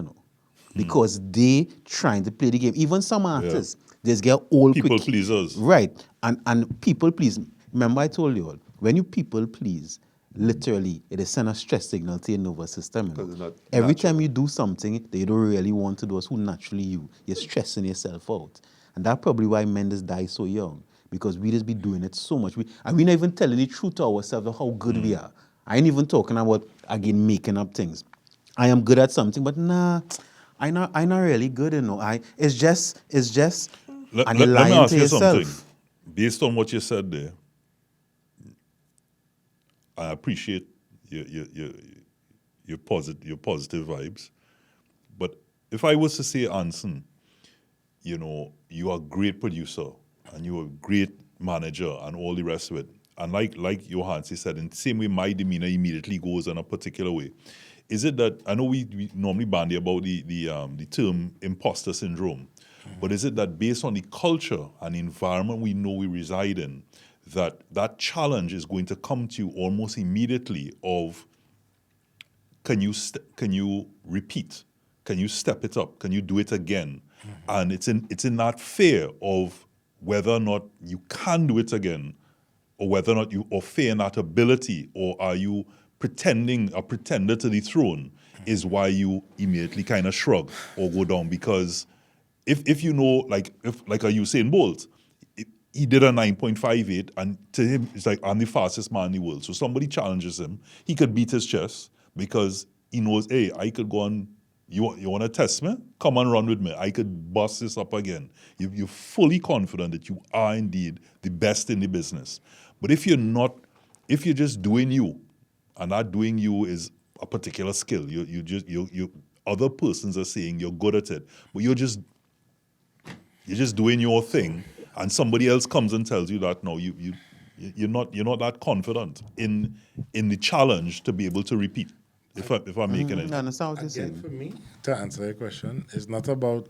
because they trying to play the game. Even some artists, they just get old People quick. pleasers. Right. And people please. Remember I told you all, when you people please, literally, it is send a stress signal to your nervous system. Because it's not Every natural. time you do something that you don't really want to do, as who naturally you're stressing yourself out. And that's probably why men just die so young. Because we just be doing it so much. And we're not even telling the truth to ourselves of how good we are. I ain't even talking about, again, making up things. I am good at something, but nah, I not really good, it's just Let, and let, you're let me lying ask to you yourself. something. Based on what you said there, I appreciate your positive vibes. But if I was to say, Anson, you are a great producer and you're a great manager and all the rest of it. And like Johansi said, in the same way my demeanor immediately goes in a particular way. Is it that, I know we normally bandy about the term imposter syndrome, but is it that based on the culture and environment we know we reside in, that challenge is going to come to you almost immediately of, can you repeat? Can you step it up? Can you do it again? And it's in that fear of whether or not you can do it again, or whether or not you or fear in that ability, or are you pretending a pretender to the throne, is why you immediately kind of shrug or go down. Because if you know, like a Usain Bolt, he did a 9.58, and to him it's like, I'm the fastest man in the world. So somebody challenges him, he could beat his chest because he knows, hey, I could go on. You want to test me? Come and run with me. I could bust this up again. You're fully confident that you are indeed the best in the business. But if you're not, if you're just doing you, and that doing you is a particular skill, you other persons are saying you're good at it, but you're just doing your thing, and somebody else comes and tells you that no, you're not that confident in the challenge to be able to repeat. If I'm making it. I understand what you're Again, saying. for me, to answer your question, it's not about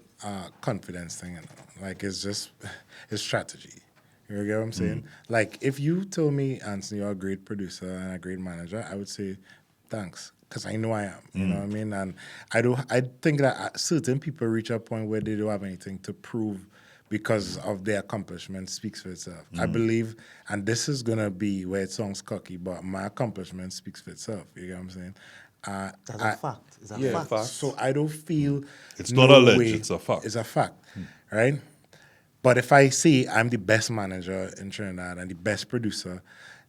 confidence thing. Like, it's just it's strategy. You get what I'm saying? Like, if you told me, Anson, you're a great producer and a great manager, I would say thanks, because I know I am. You know what I mean? And I think that certain people reach a point where they don't have anything to prove because of their accomplishment speaks for itself. I believe, and this is gonna be where it sounds cocky, but my accomplishment speaks for itself. You get what I'm saying? That's a fact. It's a fact. So I don't feel It's not alleged, it's a fact. It's a fact, right? But if I say I'm the best manager in Trinidad and the best producer,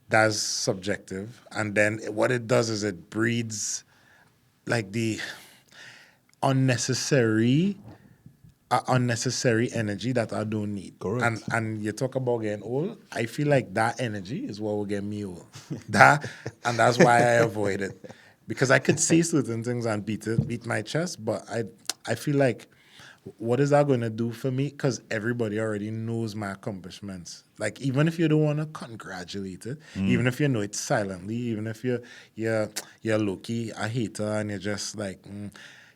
that's subjective. And then what it does is it breeds like the unnecessary energy that I don't need. Correct. And you talk about getting old, I feel like that energy is what will get me old. And that's why I avoid it. Because I could say certain things and beat my chest, but I feel like, what is that going to do for me? Because everybody already knows my accomplishments. Like, even if you don't want to congratulate it, even if you know it silently, even if you're low-key a hater and you're just like,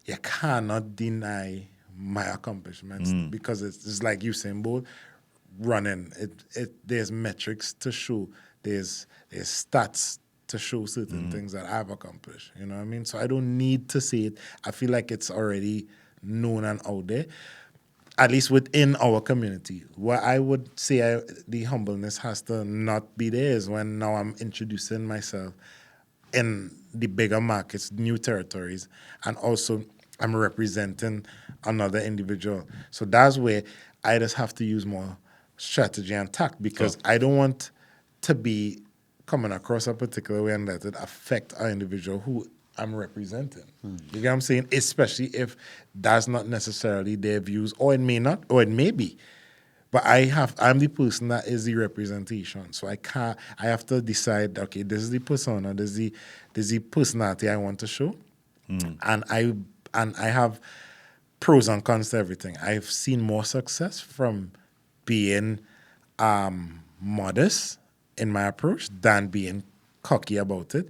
you cannot deny my accomplishments because it's like Usain Bolt running. There's metrics to show. There's stats to show certain things that I've accomplished. You know what I mean? So I don't need to say it. I feel like it's already known and out there, at least within our community. What I would say the humbleness has to not be there is when now I'm introducing myself in the bigger markets, new territories, and also I'm representing another individual. So that's where I just have to use more strategy and tact, because I don't want to be coming across a particular way and let it affect an individual who I'm representing. You get what I'm saying? Especially if that's not necessarily their views, or it may not, or it may be. But I'm the person that is the representation. So I have to decide, okay, this is the persona, this is the personality I want to show. And I have pros and cons to everything. I've seen more success from being modest in my approach than being cocky about it.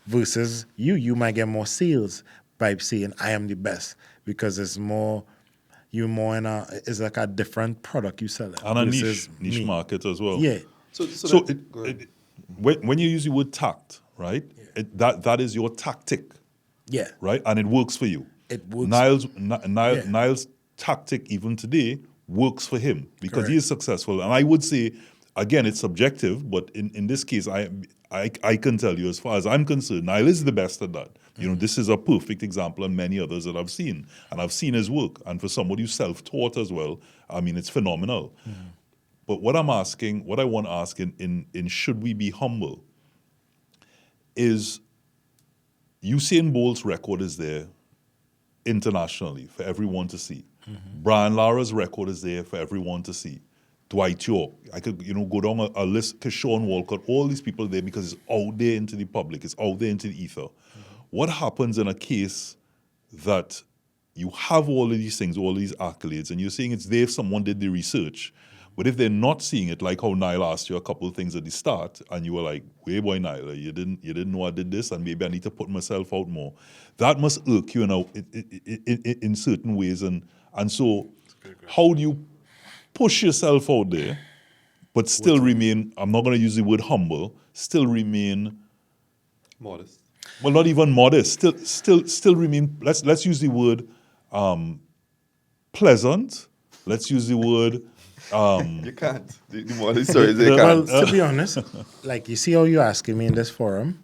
Versus you might get more sales by saying I am the best, because it's more, you more in a is like a different product you sell. And a versus niche me. market as well. Yeah. So go ahead. when you use the word tact, right? That is your tactic, Yeah. right? And it works for you. It works. Niall's tactic even today works for him because he Correct. is successful. And I would say, again, it's subjective, but in this case, I can tell you, as far as I'm concerned, Niall is the best at that. You know, this is a perfect example, and many others that I've seen, and I've seen his work. And for somebody who's self-taught as well, I mean, it's phenomenal. But what I want to ask in should we be humble, is Usain Bolt's record is there internationally for everyone to see. Brian Lara's record is there for everyone to see. Dwight York, I could go down a list, Keshawn Walcott, all these people there because it's out there into the public, it's out there into the ether. What happens in a case that you have all of these things, all of these accolades, and you're saying it's there if someone did the research, but if they're not seeing it, like how Niall asked you a couple of things at the start, and you were like, "Wait, boy, Niall, you didn't know I did this, and maybe I need to put myself out more." That must irk you, in certain ways, and so how do you push yourself out there, but still remain? I'm not going to use the word humble. Still remain Modest. well, not even modest. Still remain. Let's use the word pleasant. Let's use the word. You can't. The modest stories, you Well, can't. to be honest, like you see how you're asking me in this forum,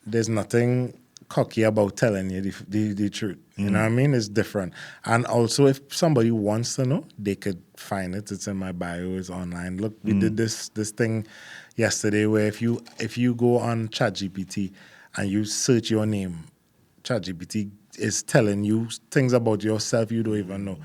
there's nothing cocky about telling you the truth. You know what I mean? It's different. And also, if somebody wants to know, they could find it. It's in my bio. It's online. Look, we did this thing yesterday where if you go on ChatGPT and you search your name, ChatGPT is telling you things about yourself you don't even know.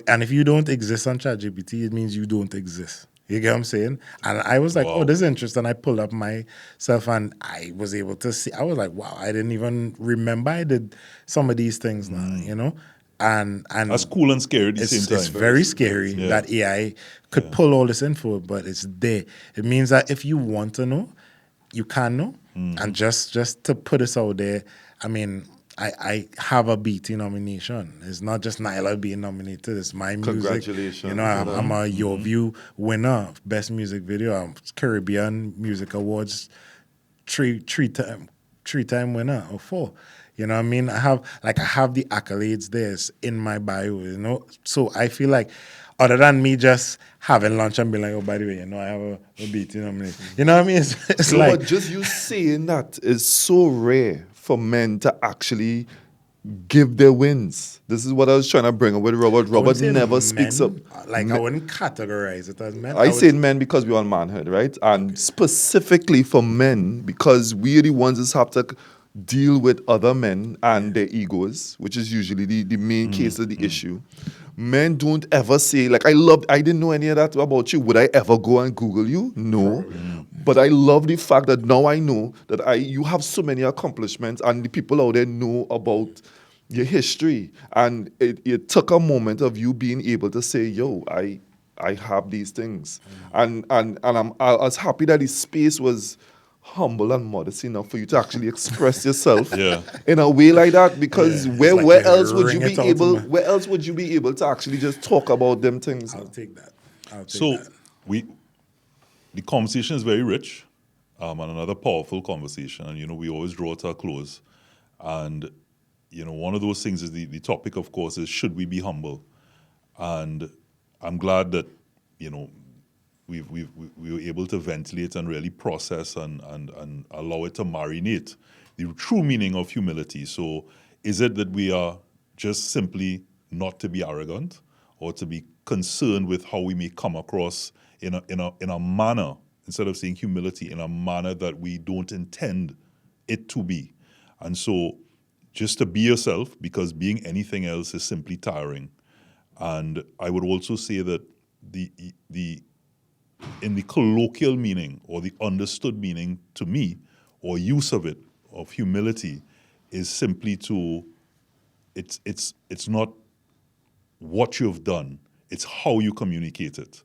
And if you don't exist on ChatGPT, it means you don't exist. You get what I'm saying? And I was like, oh, this is interesting. I pulled up myself and I was able to see. I was like, wow, I didn't even remember I did some of these things now, And That's cool and scary at the same time. it's very scary that AI could pull all this info, but it's there. It means that if you want to know, you can know. And just to put this out there, I mean, I have a BT nomination. It's not just Nyla being nominated. It's my music. Congratulations. I'm a Your View winner, Best Music Video, Caribbean Music Awards, three-time winner or 4. You know what I mean? I have the accolades there in my bio, So I feel like other than me just having lunch and being like, oh, by the way, I have a BT nomination. You know what I mean? It's like... But just you saying that is so rare for men to actually give their wins. This is what I was trying to bring up with Robert. Robert never speaks up. Like, I wouldn't categorize it as men. I say men because we're on manhood, right? And specifically for men, because we're the ones that have to deal with other men and their egos, which is usually the main case of the issue. Men don't ever say, like, I didn't know any of that about you. Would I ever go and Google you? No. But I love the fact that now I know that you have so many accomplishments and the people out there know about your history. And it took a moment of you being able to say, yo, I have these things. And I was happy that the space was humble and modest enough for you to actually express yourself in a way like that, because where else would you be able to actually just talk about them things? I'll take that. The conversation is very rich, and another powerful conversation, and we always draw to a close. And one of those things is the topic, of course, is should we be humble? And I'm glad that we were able to ventilate and really process and allow it to marinate the true meaning of humility. So is it that we are just simply not to be arrogant or to be concerned with how we may come across in a manner, instead of saying humility, in a manner that we don't intend it to be? And so just to be yourself, because being anything else is simply tiring. And I would also say that in the colloquial meaning or the understood meaning to me, or use of it, of humility, is simply it's not what you've done, it's how you communicate it.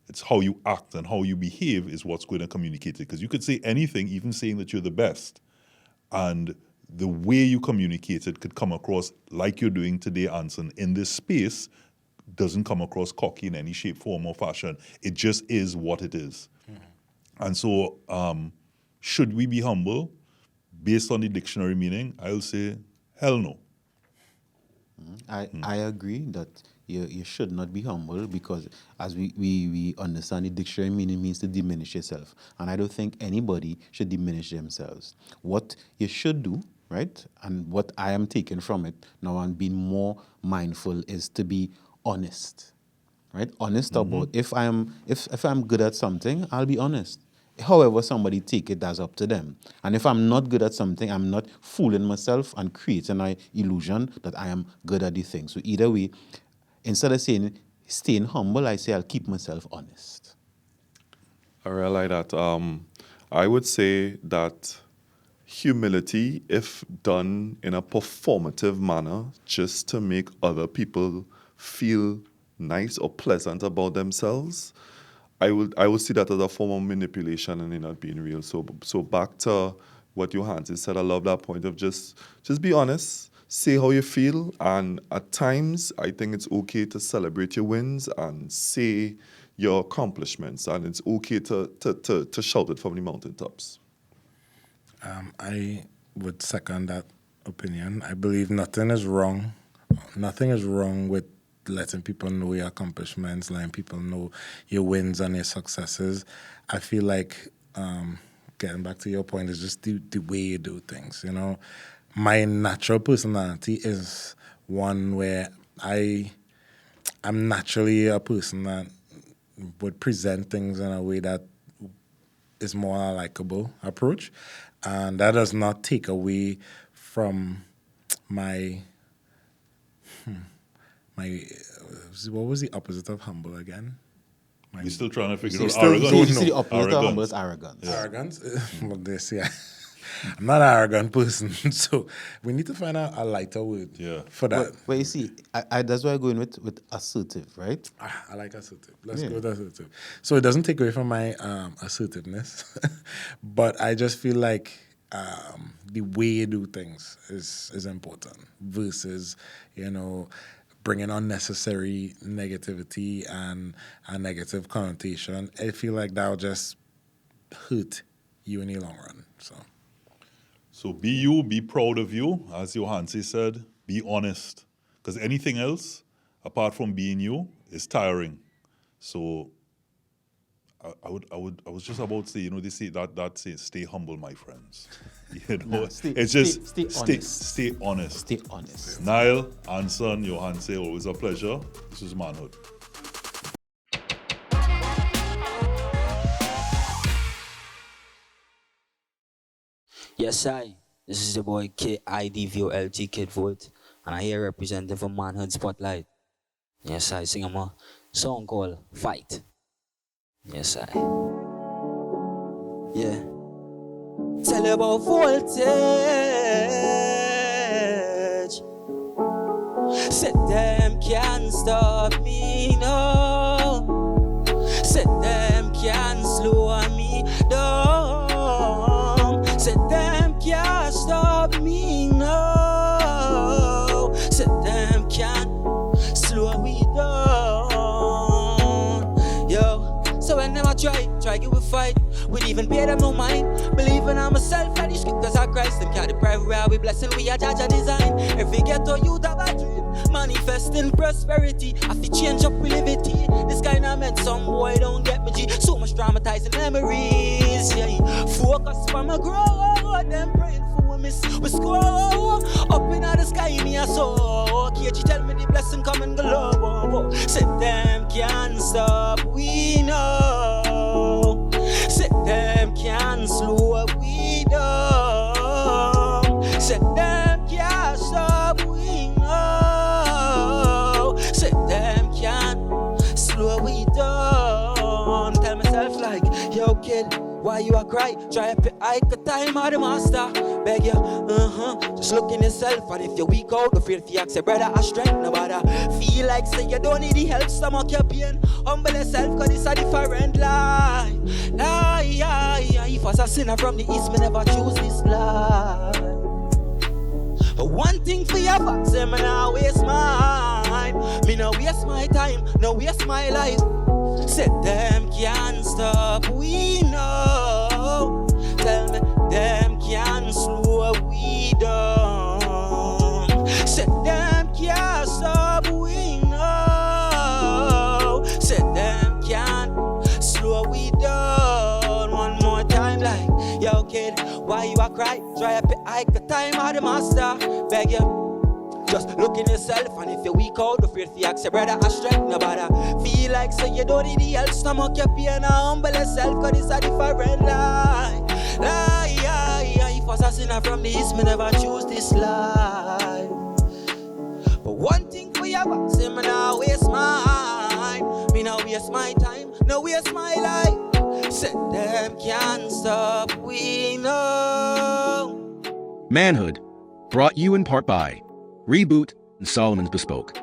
It's how you act and how you behave is what's going to communicate it. Because you could say anything, even saying that you're the best, and the way you communicate it could come across like you're doing today, Anson, in this space, doesn't come across cocky in any shape, form, or fashion. It just is what it is. And so, should we be humble? Based on the dictionary meaning, I'll say, hell no. I agree that you should not be humble because as we understand the dictionary meaning means to diminish yourself. And I don't think anybody should diminish themselves. What you should do, right, and what I am taking from it now and being more mindful is to be honest, right? Honest about if I'm good at something, I'll be honest. However somebody take it, that's up to them. And if I'm not good at something, I'm not fooling myself and creating an illusion that I am good at the thing. So either way, instead of saying staying humble, I say I'll keep myself honest. I realize that I would say that humility, if done in a performative manner, just to make other people feel nice or pleasant about themselves, I would see that as a form of manipulation and it not being real. So back to what Johansi said, I love that point of just be honest, say how you feel, and at times I think it's okay to celebrate your wins and say your accomplishments, and it's okay to shout it from the mountaintops. I would second that opinion. I believe nothing is wrong. Nothing is wrong with letting people know your accomplishments, letting people know your wins and your successes. I feel like, getting back to your point, is just the way you do things, you know. My natural personality is one where I'm naturally a person that would present things in a way that is more a likable approach. And that does not take away from my what was the opposite of humble again? We're still trying to figure You out still arrogance. see the opposite of Arrogance. humble is arrogance. Arrogance? Well, they say I'm not an arrogant person, so we need to find out a lighter word for that. But you see, I that's why I'm going with assertive, right? I like assertive. Let's go with assertive. So it doesn't take away from my assertiveness, but I just feel like the way you do things is important versus, you know, bringing unnecessary negativity and a negative connotation. I feel like that'll just hurt you in the long run. So be you, be proud of you. As Johansi said, be honest. Because anything else, apart from being you, is tiring. So I was just about to say, you know, they say that say, stay humble, my friends. You know, it's just stay honest. Stay honest. Stay honest. Niall, Anson, Johansi, always a pleasure. This is Manhood. Yes, this is the boy KIDVOLT Kid Volt, and I here representing for Manhood Spotlight. Yes, I sing a song called Fight. Yes, yeah. Tell you about voltage. Said them can't stop me, no. Said them can't slow me down. Said them can't stop me, no. Said them can't slow me down. Yo, so when them I try get with fight, we'd even pay them no mind. Believing on myself and the scriptures of Christ. Them can't deprive where we blessing, we are judge a design. Every ghetto youth have a dream, manifesting prosperity. I feel change up reality. This kind of meant some boy don't get me G. So much traumatizing memories, yeah. Focus for my growth, them praying for we miss, we score. Up in the sky, me a soul. KG tell me the blessing come and glow. Said them can't stop, we know. Said them can't slow, we know. Said them can't stop, we know. Said them can't slow, we down. Tell myself like, yo kid, why you a cry? Try up your eye, the time of the master. Beg you, just look in yourself, and if you're weak out, don't feel if you ask your brother a strength, no matter. Feel like say you don't need the help, stomach your pain. Humble yourself, cause it's a different life. If I was a sinner from the east, me never choose this life. But one thing for your box, them and I waste mine. time. Me no waste my time, no waste my life. Said them can't stop, we know. Tell me them can't slow we down. Said them can't stop, we know. Said them can't slow we down. One more time like, yo kid, why you a cry? Try up your eye, the time of the master. Beg you. Just look in yourself, and if you're weak out, don't fear to ask your brother, I strike nobody. Feel like so you don't need the help, stomach your pain and humble yourself, cause it's a different life. If I was a sinner from the east, me never choose this life. But one thing for you, say me now waste mine. Me now waste my time, no waste my life. Said them can't stop, we know. Manhood, brought you in part by Reboot and Solomon's Bespoke.